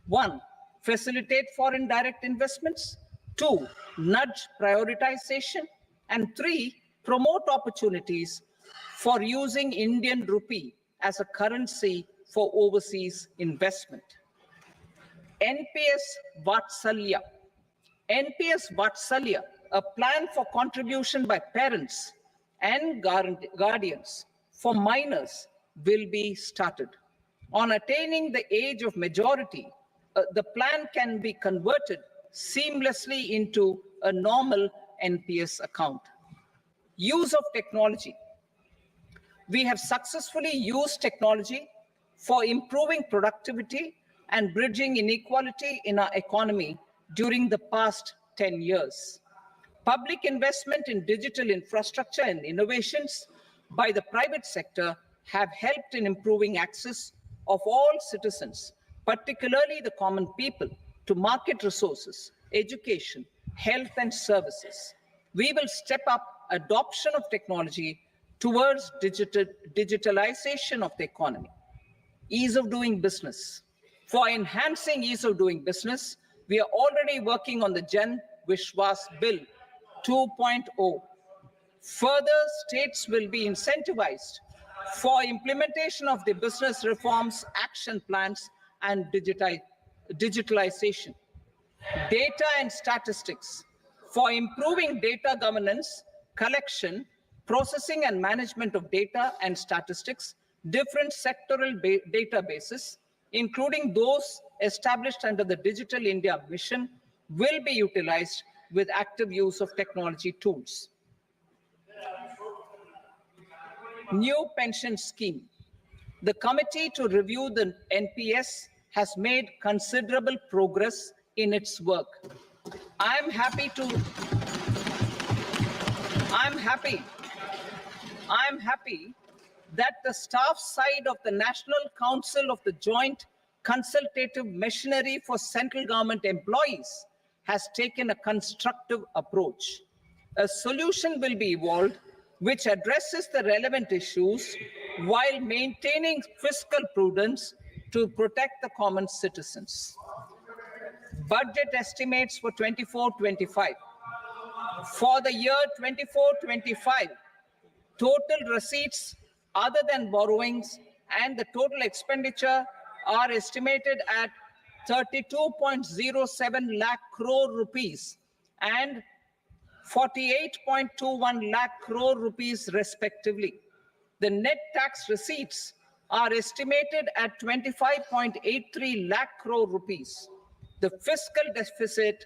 1. Facilitate foreign direct investments, 2. Nudge prioritization, and 3. Promote opportunities for using Indian rupee as a currency for overseas investment. NPS Vatsalya. NPS Vatsalya, a plan for contribution by parents and guardians for minors, will be started. On attaining the age of majority, the plan can be converted seamlessly into a normal NPS account. Use of technology. We have successfully used technology for improving productivity and bridging inequality in our economy during the past 10 years. Public investment in digital infrastructure and innovations by the private sector have helped in improving access of all citizens, particularly the common people, to market resources, education, health, and services. We will step up adoption of technology towards digitalization of the economy. Ease of doing business. For enhancing ease of doing business, we are already working on the Jan Vishwas Bill 2.0. Further, states will be incentivized for implementation of the business reforms, action plans, and digitalization. Data and statistics. For improving data governance, collection, processing, and management of data and statistics, different sectoral databases, including those established under the Digital India Mission, will be utilized with active use of technology tools. New pension scheme. The committee to review the NPS has made considerable progress in its work. I'm happy that the staff side of the National Council of the Joint Consultative Machinery for Central Government Employees has taken a constructive approach. A solution will be evolved which addresses the relevant issues while maintaining fiscal prudence to protect the common citizens. Budget estimates for 24-25. For the year 24-25, total receipts other than borrowings and the total expenditure are estimated at 32.07 lakh crore rupees and 48.21 lakh crore rupees respectively. The net tax receipts are estimated at 25.83 lakh crore rupees. The fiscal deficit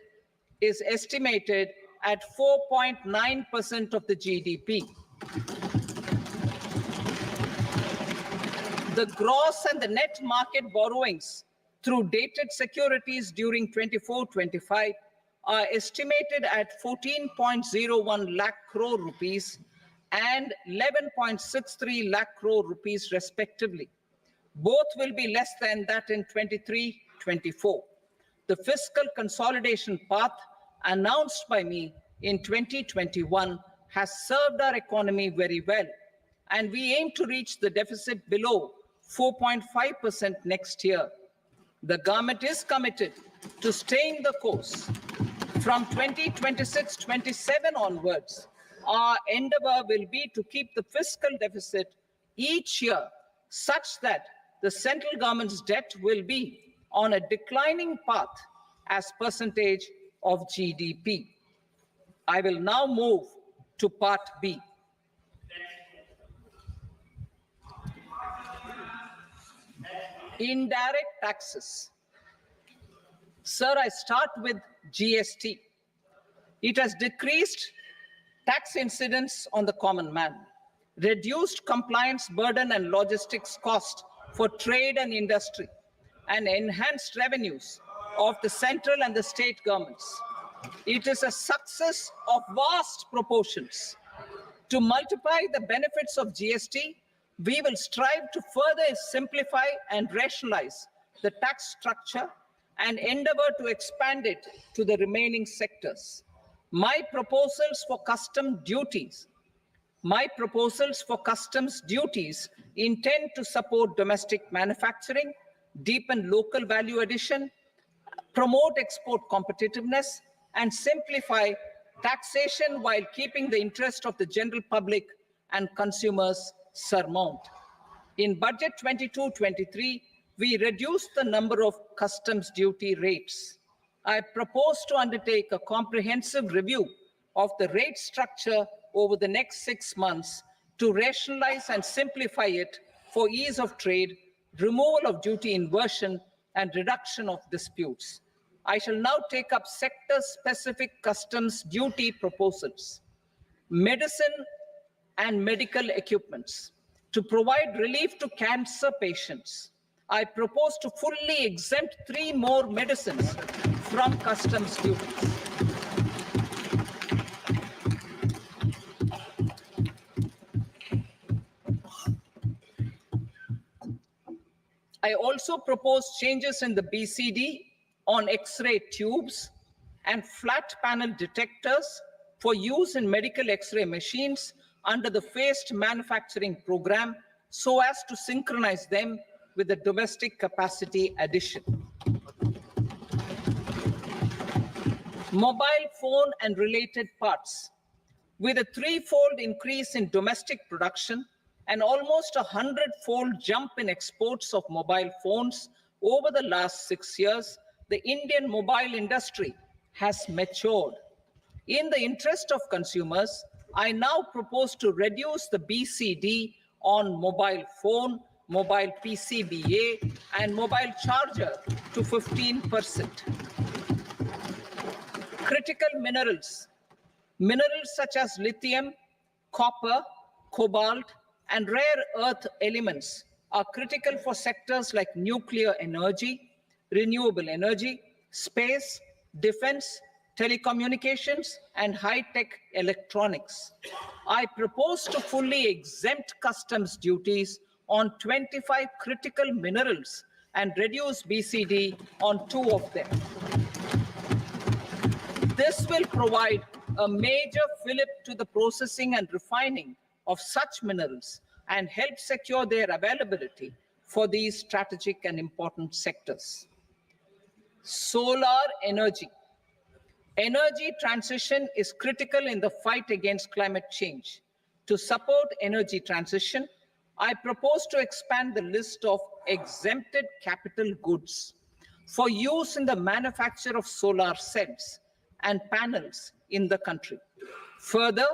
is estimated at 4.9% of the GDP. The gross and the net market borrowings through dated securities during 24-25 are estimated at 14.01 lakh crore rupees and 11.63 lakh crore rupees respectively. Both will be less than that in 23-24. The fiscal consolidation path announced by me in 2021 has served our economy very well, and we aim to reach the deficit below 4.5% next year. The government is committed to staying the course. From 2026-27 onwards, our endeavor will be to keep the fiscal deficit each year such that the central government's debt will be on a declining path as percentage of GDP. I will now move to part B. Indirect taxes. Sir, I start with GST. It has decreased tax incidence on the common man, reduced compliance burden and logistics cost for trade and industry, and enhanced revenues of the central and the state governments. It is a success of vast proportions. To multiply the benefits of GST, we will strive to further simplify and rationalize the tax structure and endeavor to expand it to the remaining sectors. My proposals for customs duties intend to support domestic manufacturing, deepen local value addition, promote export competitiveness, and simplify taxation while keeping the interest of the general public and consumers surmount. In Budget 22-23, we reduced the number of customs duty rates. I propose to undertake a comprehensive review of the rate structure over the next 6 months to rationalize and simplify it for ease of trade, removal of duty inversion, and reduction of disputes. I shall now take up sector-specific customs duty proposals. Medicine and medical equipments. To provide relief to cancer patients, I propose to fully exempt 3 more medicines from customs duties. I also propose changes in the BCD on X-ray tubes and flat panel detectors for use in medical X-ray machines under the phased manufacturing program so as to synchronize them with the domestic capacity addition. Mobile phone and related parts. With a 3-fold increase in domestic production and almost a 100-fold jump in exports of mobile phones over the last 6 years, the Indian mobile industry has matured. In the interest of consumers, I now propose to reduce the BCD on mobile phone, mobile PCBA, and mobile charger to 15%. Critical minerals. Minerals such as lithium, copper, cobalt, and rare earth elements are critical for sectors like nuclear energy, renewable energy, space, defense, telecommunications, and high-tech electronics. I propose to fully exempt customs duties on 25 critical minerals and reduce BCD on 2 of them. This will provide a major fillip to the processing and refining of such minerals and help secure their availability for these strategic and important sectors. Solar energy. Energy transition is critical in the fight against climate change. To support energy transition, I propose to expand the list of exempted capital goods for use in the manufacture of solar cells and panels in the country. Further,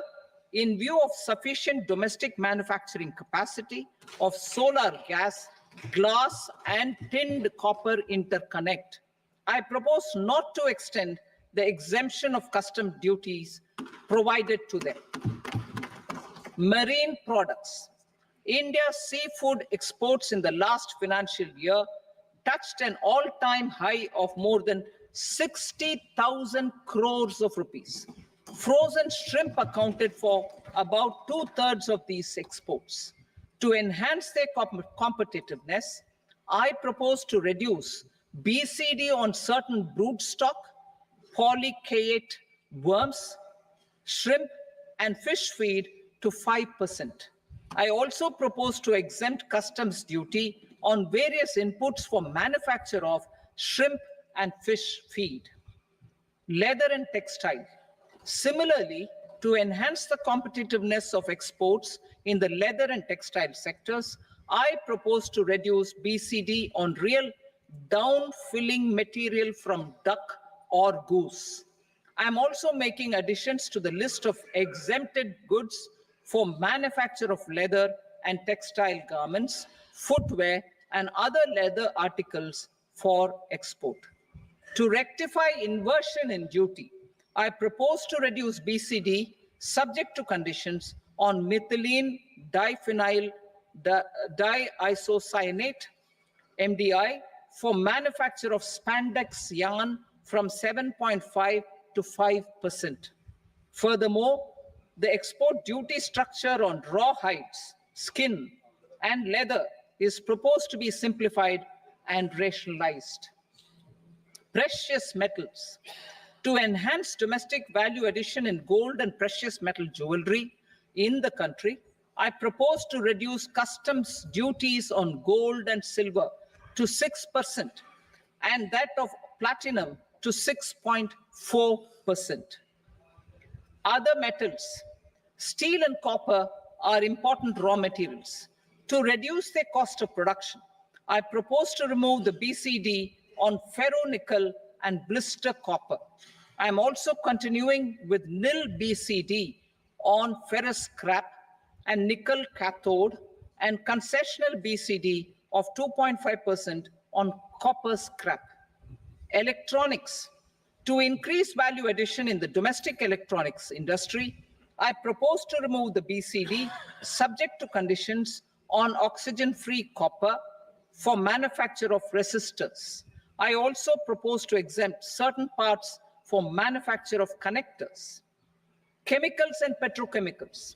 in view of sufficient domestic manufacturing capacity of solar gas, glass, and tinned copper interconnect, I propose not to extend the exemption of custom duties provided to them. Marine products. India's seafood exports in the last financial year touched an all-time high of more than 60,000 crores of rupees. Frozen shrimp accounted for about 2/3 of these exports. To enhance their competitiveness, I propose to reduce BCD on certain broodstock, polychaete worms, shrimp, and fish feed to 5%. I also propose to exempt customs duty on various inputs for manufacture of shrimp and fish feed. Leather and textile. Similarly, to enhance the competitiveness of exports in the leather and textile sectors, I propose to reduce BCD on real down-filling material from duck or goose. I am also making additions to the list of exempted goods for manufacture of leather and textile garments, footwear, and other leather articles for export. To rectify inversion in duty, I propose to reduce BCD subject to conditions on methylene diphenyl diisocyanate, MDI, for manufacture of spandex yarn from 7.5 to 5%. Furthermore, the export duty structure on raw hides, skin, and leather is proposed to be simplified and rationalized. Precious metals. To enhance domestic value addition in gold and precious metal jewelry in the country, I propose to reduce customs duties on gold and silver to 6% and that of platinum to 6.4%. Other metals, steel and copper are important raw materials. To reduce their cost of production, I propose to remove the BCD on ferronickel and blister copper. I am also continuing with nil BCD on ferrous scrap and nickel cathode and concessional BCD of 2.5% on copper scrap. Electronics. To increase value addition in the domestic electronics industry, I propose to remove the BCD subject to conditions on oxygen-free copper for manufacture of resistors. I also propose to exempt certain parts for manufacture of connectors. Chemicals and petrochemicals.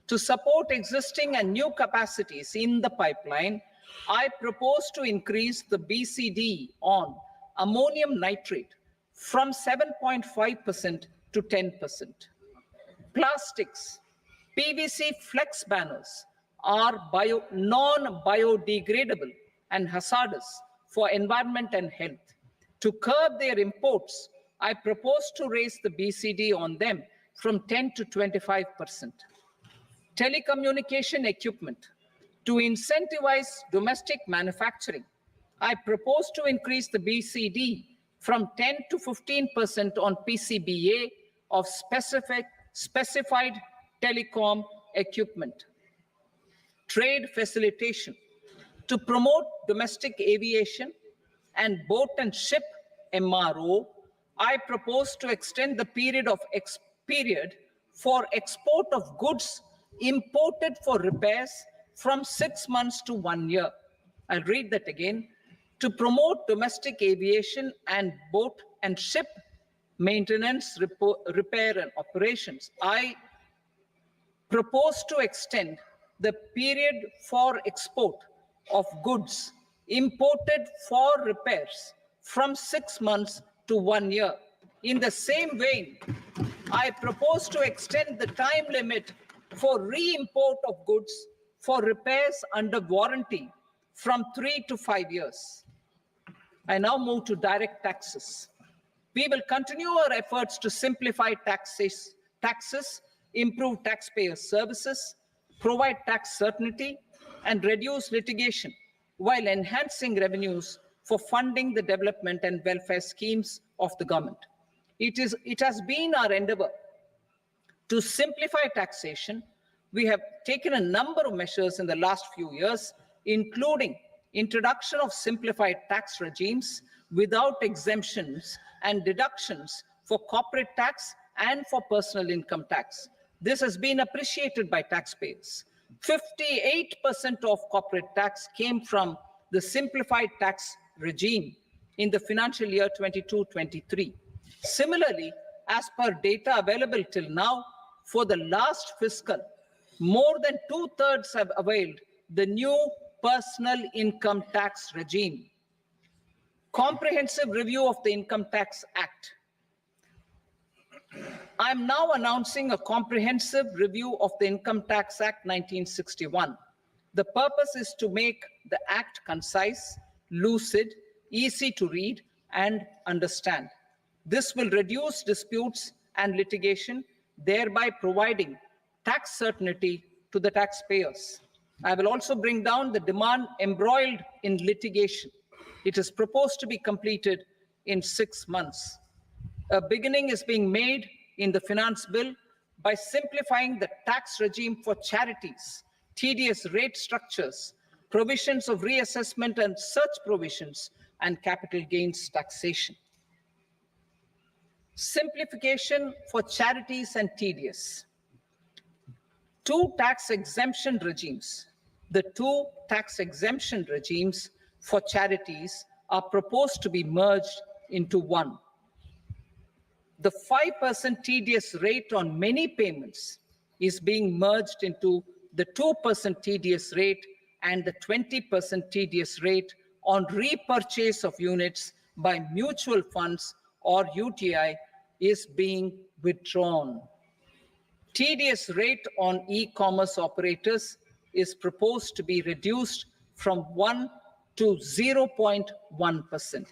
To support existing and new capacities in the pipeline, I propose to increase the BCD on ammonium nitrate from 7.5% to 10%. Plastics. PVC flex banners are non-biodegradable and hazardous for environment and health. To curb their imports, I propose to raise the BCD on them from 10 to 25%. Telecommunication equipment. To incentivize domestic manufacturing, I propose to increase the BCD from 10 to 15% on PCBA of specified telecom equipment. Trade facilitation. To promote domestic aviation and boat and ship MRO, I propose to extend the period for export of goods imported for repairs from 6 months to 1 year. I'll read that again. To promote domestic aviation and boat and ship maintenance, repair, and operations, I propose to extend the period for export of goods imported for repairs from 6 months to 1 year. In the same vein, I propose to extend the time limit for re-import of goods for repairs under warranty from 3 to 5 years. I now move to direct taxes. We will continue our efforts to simplify taxes, improve taxpayer services, provide tax certainty, and reduce litigation while enhancing revenues for funding the development and welfare schemes of the government. It has been our endeavor to simplify taxation. We have taken a number of measures in the last few years, including introduction of simplified tax regimes without exemptions and deductions for corporate tax and for personal income tax. This has been appreciated by taxpayers. 58% of corporate tax came from the simplified tax regime in the financial year 22-23. Similarly, as per data available till now, for the last fiscal, more than 2/3 have availed the new personal income tax regime. Comprehensive review of the Income Tax Act. I am now announcing a comprehensive review of the Income Tax Act 1961. The purpose is to make the act concise, lucid, easy to read, and understand. This will reduce disputes and litigation, thereby providing tax certainty to the taxpayers. I will also bring down the demand embroiled in litigation. It is proposed to be completed in 6 months. A beginning is being made in the finance bill by simplifying the tax regime for charities, tedious rate structures, provisions of reassessment and such provisions, and capital gains taxation. Simplification for charities and tedious. Two tax exemption regimes. The two tax exemption regimes for charities are proposed to be merged into one. The 5% tedious rate on many payments is being merged into the 2% tedious rate, and the 20% tedious rate on repurchase of units by mutual funds or UTI is being withdrawn. Tedious rate on e-commerce operators is proposed to be reduced from 1 to 0.1%.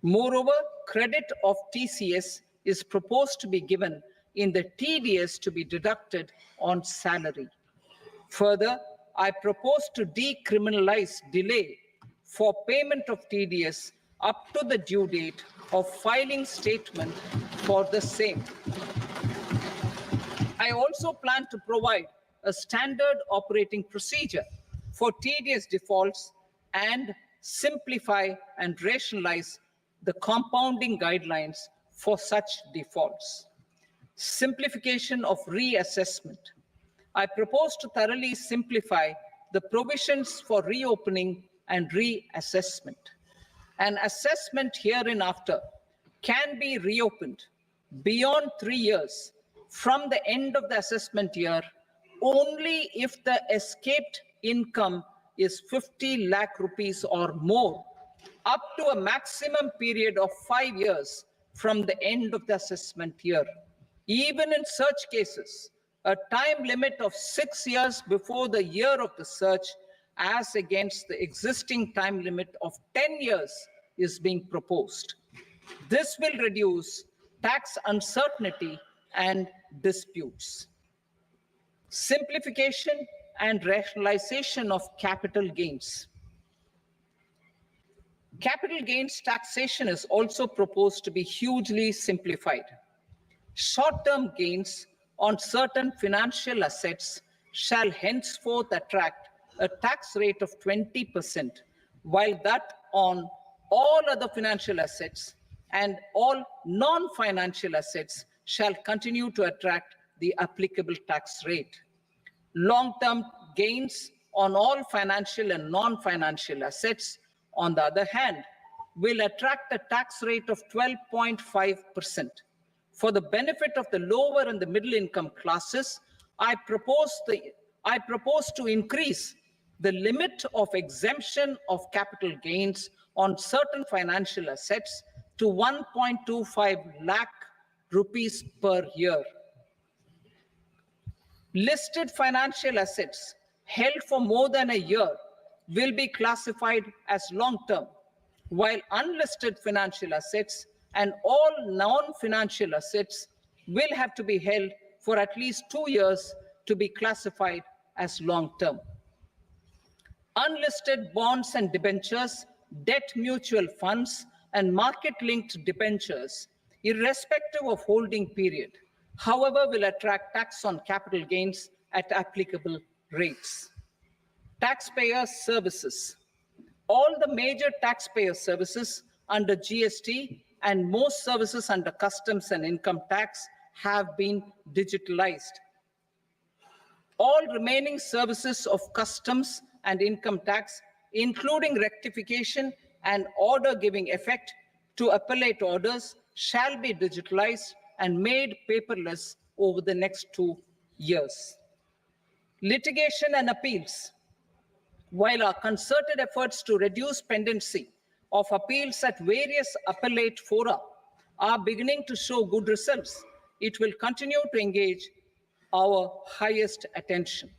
Moreover, credit of TCS is proposed to be given in the TDS to be deducted on salary. Further, I propose to decriminalize delay for payment of TDS up to the due date of filing statement for the same. I also plan to provide a standard operating procedure for TDS defaults and simplify and rationalize the compounding guidelines for such defaults. Simplification of reassessment. I propose to thoroughly simplify the provisions for reopening and reassessment. An assessment hereinafter can be reopened beyond 3 years from the end of the assessment year only if the escaped income is 50 lakh rupees or more, up to a maximum period of 5 years from the end of the assessment year. Even in such cases, a time limit of 6 years before the year of the search, as against the existing time limit of 10 years, is being proposed. This will reduce tax uncertainty and disputes. Simplification and rationalization of capital gains. Capital gains taxation is also proposed to be hugely simplified. Short-term gains on certain financial assets shall henceforth attract a tax rate of 20%, while that on all other financial assets and all non-financial assets shall continue to attract the applicable tax rate. Long-term gains on all financial and non-financial assets, on the other hand, will attract a tax rate of 12.5%. For the benefit of the lower and the middle income classes, I propose to increase the limit of exemption of capital gains on certain financial assets to 1.25 lakh rupees per year. Listed financial assets held for more than a year will be classified as long-term, while unlisted financial assets and all non-financial assets will have to be held for at least 2 years to be classified as long-term. Unlisted bonds and debentures, debt mutual funds, and market-linked debentures, irrespective of holding period, however, will attract tax on capital gains at applicable rates. Taxpayer services. All the major taxpayer services under GST and most services under customs and income tax have been digitalized. All remaining services of customs and income tax, including rectification and order giving effect to appellate orders, shall be digitalized and made paperless over the next 2 years. Litigation and appeals. While our concerted efforts to reduce pendency of appeals at various appellate fora are beginning to show good results, it will continue to engage our highest attention.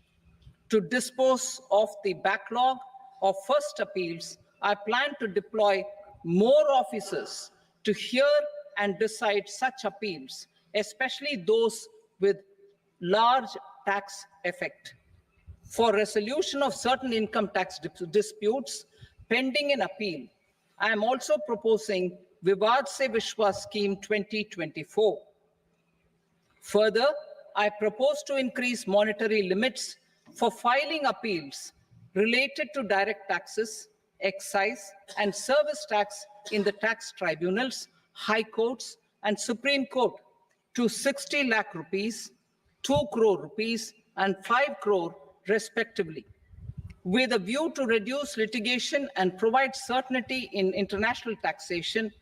To dispose of the backlog of first appeals, I plan to deploy more officers to hear and decide such appeals, especially those with large tax effect. For resolution of certain income tax disputes pending in appeal, I am also proposing Vivad Se Vishwas Scheme 2024. Further, I propose to increase monetary limits for filing appeals related to direct taxes, excise, and service tax in the tax tribunals, high courts, and Supreme Court to 60 lakh rupees, 2 crore rupees, and 5 crore respectively, with a view to reduce litigation and provide certainty in international taxation.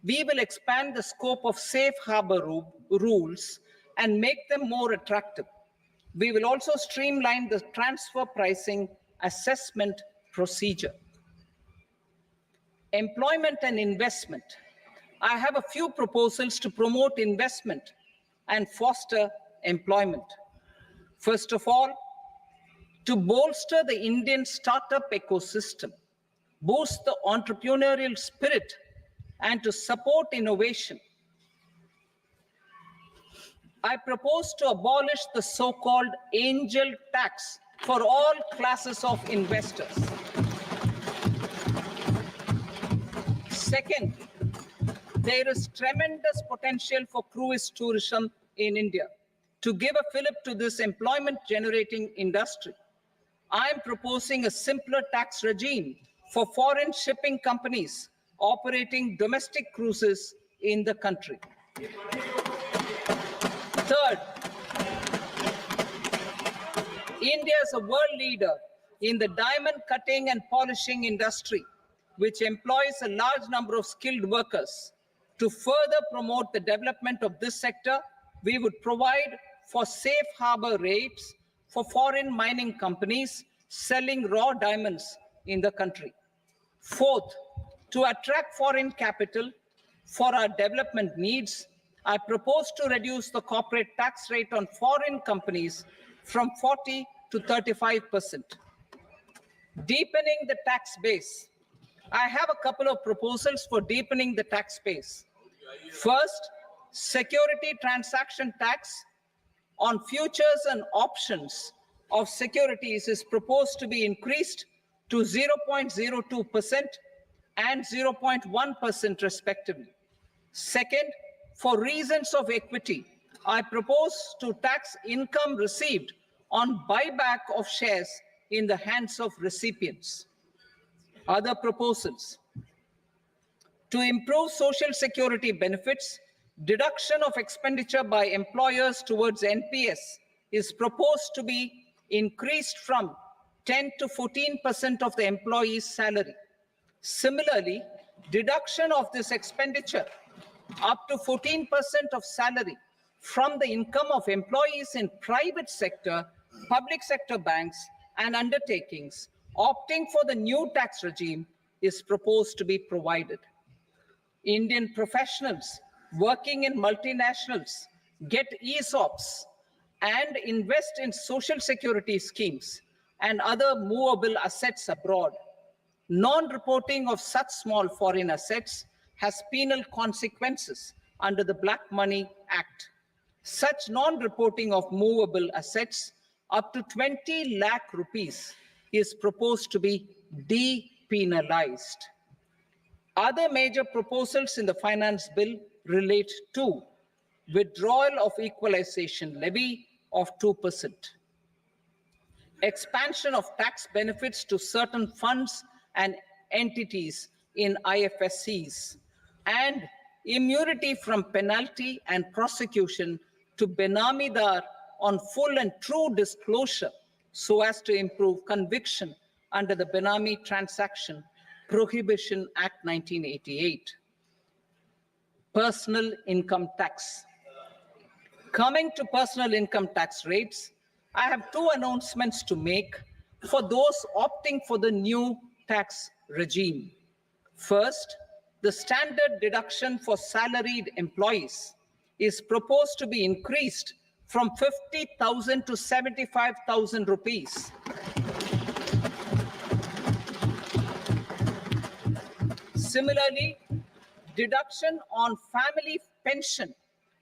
We will expand the scope of safe harbor rules and make them more attractive. We will also streamline the transfer pricing assessment procedure. Employment and investment. I have a few proposals to promote investment and foster employment. First of all, to bolster the Indian startup ecosystem, boost the entrepreneurial spirit, and to support innovation, I propose to abolish the so-called angel tax for all classes of investors. Second, there is tremendous potential for cruise tourism in India. To give a fillip to this employment-generating industry, I am proposing a simpler tax regime for foreign shipping companies operating domestic cruises in the country. Third, India is a world leader in the diamond cutting and polishing industry, which employs a large number of skilled workers. To further promote the development of this sector, we would provide for safe harbor rates for foreign mining companies selling raw diamonds in the country. Fourth, to attract foreign capital for our development needs, I propose to reduce the corporate tax rate on foreign companies from 40 to 35%. Deepening the tax base. I have a couple of proposals for deepening the tax base. First, security transaction tax on futures and options of securities is proposed to be increased to 0.02% and 0.1% respectively. Second, for reasons of equity, I propose to tax income received on buyback of shares in the hands of recipients. Other proposals. To improve social security benefits, deduction of expenditure by employers towards NPS is proposed to be increased from 10 to 14% of the employee's salary. Similarly, deduction of this expenditure up to 14% of salary from the income of employees in private sector, public sector banks, and undertakings opting for the new tax regime is proposed to be provided. Indian professionals working in multinationals get ESOPs and invest in social security schemes and other movable assets abroad. Non-reporting of such small foreign assets has penal consequences under the Black Money Act. Such non-reporting of movable assets up to 20 lakh rupees is proposed to be depenalized. Other major proposals in the finance bill relate to withdrawal of equalization levy of 2%, expansion of tax benefits to certain funds and entities in IFSCs, and immunity from penalty and prosecution to Benamidar on full and true disclosure so as to improve conviction under the Benami Transaction Prohibition Act 1988. Personal income tax. Coming to personal income tax rates, I have two announcements to make for those opting for the new tax regime. First, the standard deduction for salaried employees is proposed to be increased from 50,000 to 75,000 rupees. Similarly, deduction on family pension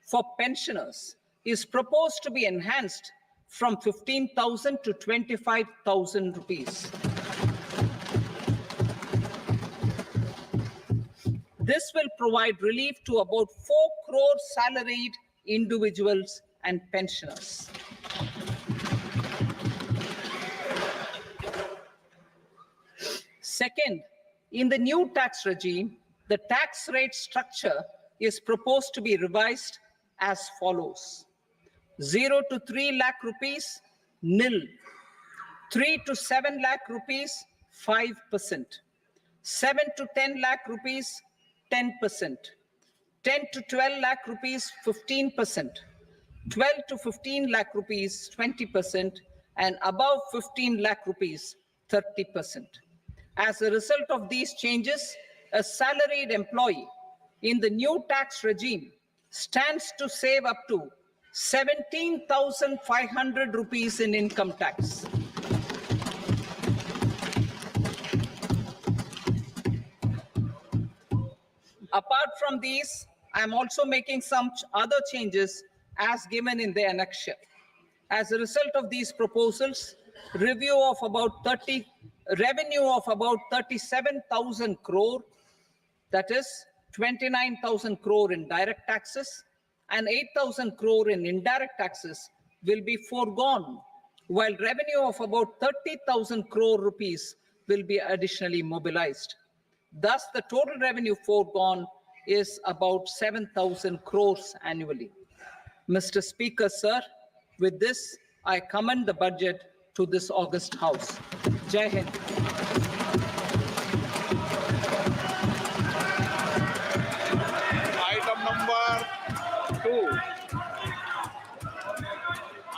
for pensioners is proposed to be enhanced from 15,000 to 25,000 rupees. This will provide relief to about 4 crore salaried individuals and pensioners. Second, in the new tax regime, the tax rate structure is proposed to be revised as follows. 0 to 3 lakh rupees, nil. 3 to 7 lakh rupees, 5%. 7 to 10 lakh rupees, 10%. 10 to 12 lakh rupees, 15%. 12 to 15 lakh rupees, 20%. And above 15 lakh rupees, 30%. As a result of these changes, a salaried employee in the new tax regime stands to save up to 17,500 rupees in income tax. Apart from these, I am also making some other changes as given in the annexure. As a result of these proposals, revenue of about 37,000 crore, that is 29,000 crore in direct taxes and 8,000 crore in indirect taxes will be foregone, while revenue of about 30,000 crore rupees will be additionally mobilized. Thus, the total revenue foregone is about 7,000 crores annually. Mr. Speaker, sir, with this, I commend the budget to this august House. Jai Hind. Item number 2.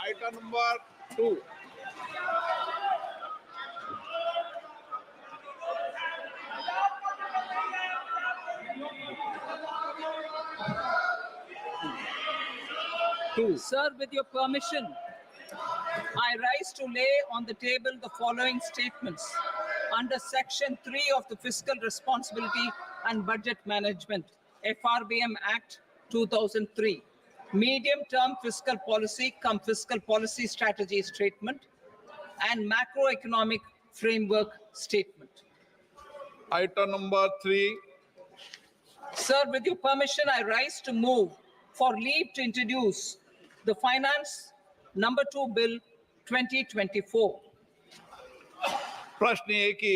Item number 2. Sir, with your permission, I rise to lay on the table the following statements under Section 3 of the Fiscal Responsibility and Budget Management, FRBM Act 2003, medium-term fiscal policy cum fiscal policy strategy statement and macroeconomic framework statement. Item number 3. Sir, with your permission, I rise to move for leave to introduce the Finance Number 2 Bill 2024. प्रश्न ये कि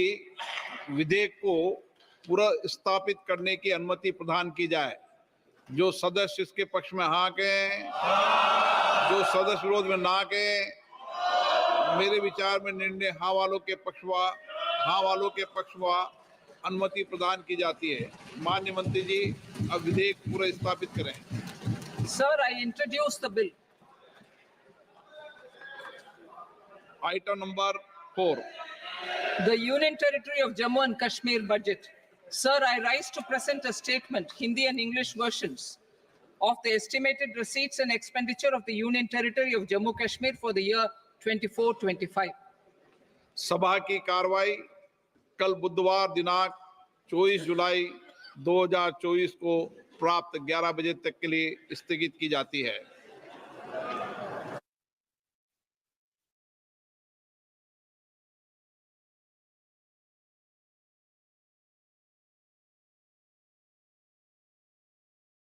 विधेयक को पुनर्स्थापित करने की अनुमति प्रदान की जाए। जो सदस्य इसके पक्ष में हाँ कहें, जो सदस्य विरोध में ना कहें। मेरे विचार में निर्णय हाँ वालों के पक्ष में अनुमति प्रदान की जाती है। माननीय मंत्री जी, अब विधेयक पुनर्स्थापित करें। Sir, I introduce the bill. Item number 4. The Union Territory of Jammu and Kashmir budget. Sir, I rise to present a statement, Hindi and English versions, of the estimated receipts and expenditure of the Union Territory of Jammu Kashmir for the year 24-25. सभा की कार्रवाई कल बुधवार दिनांक 24 जुलाई 2024 को प्राप्त 11 बजे तक के लिए स्थगित की जाती है।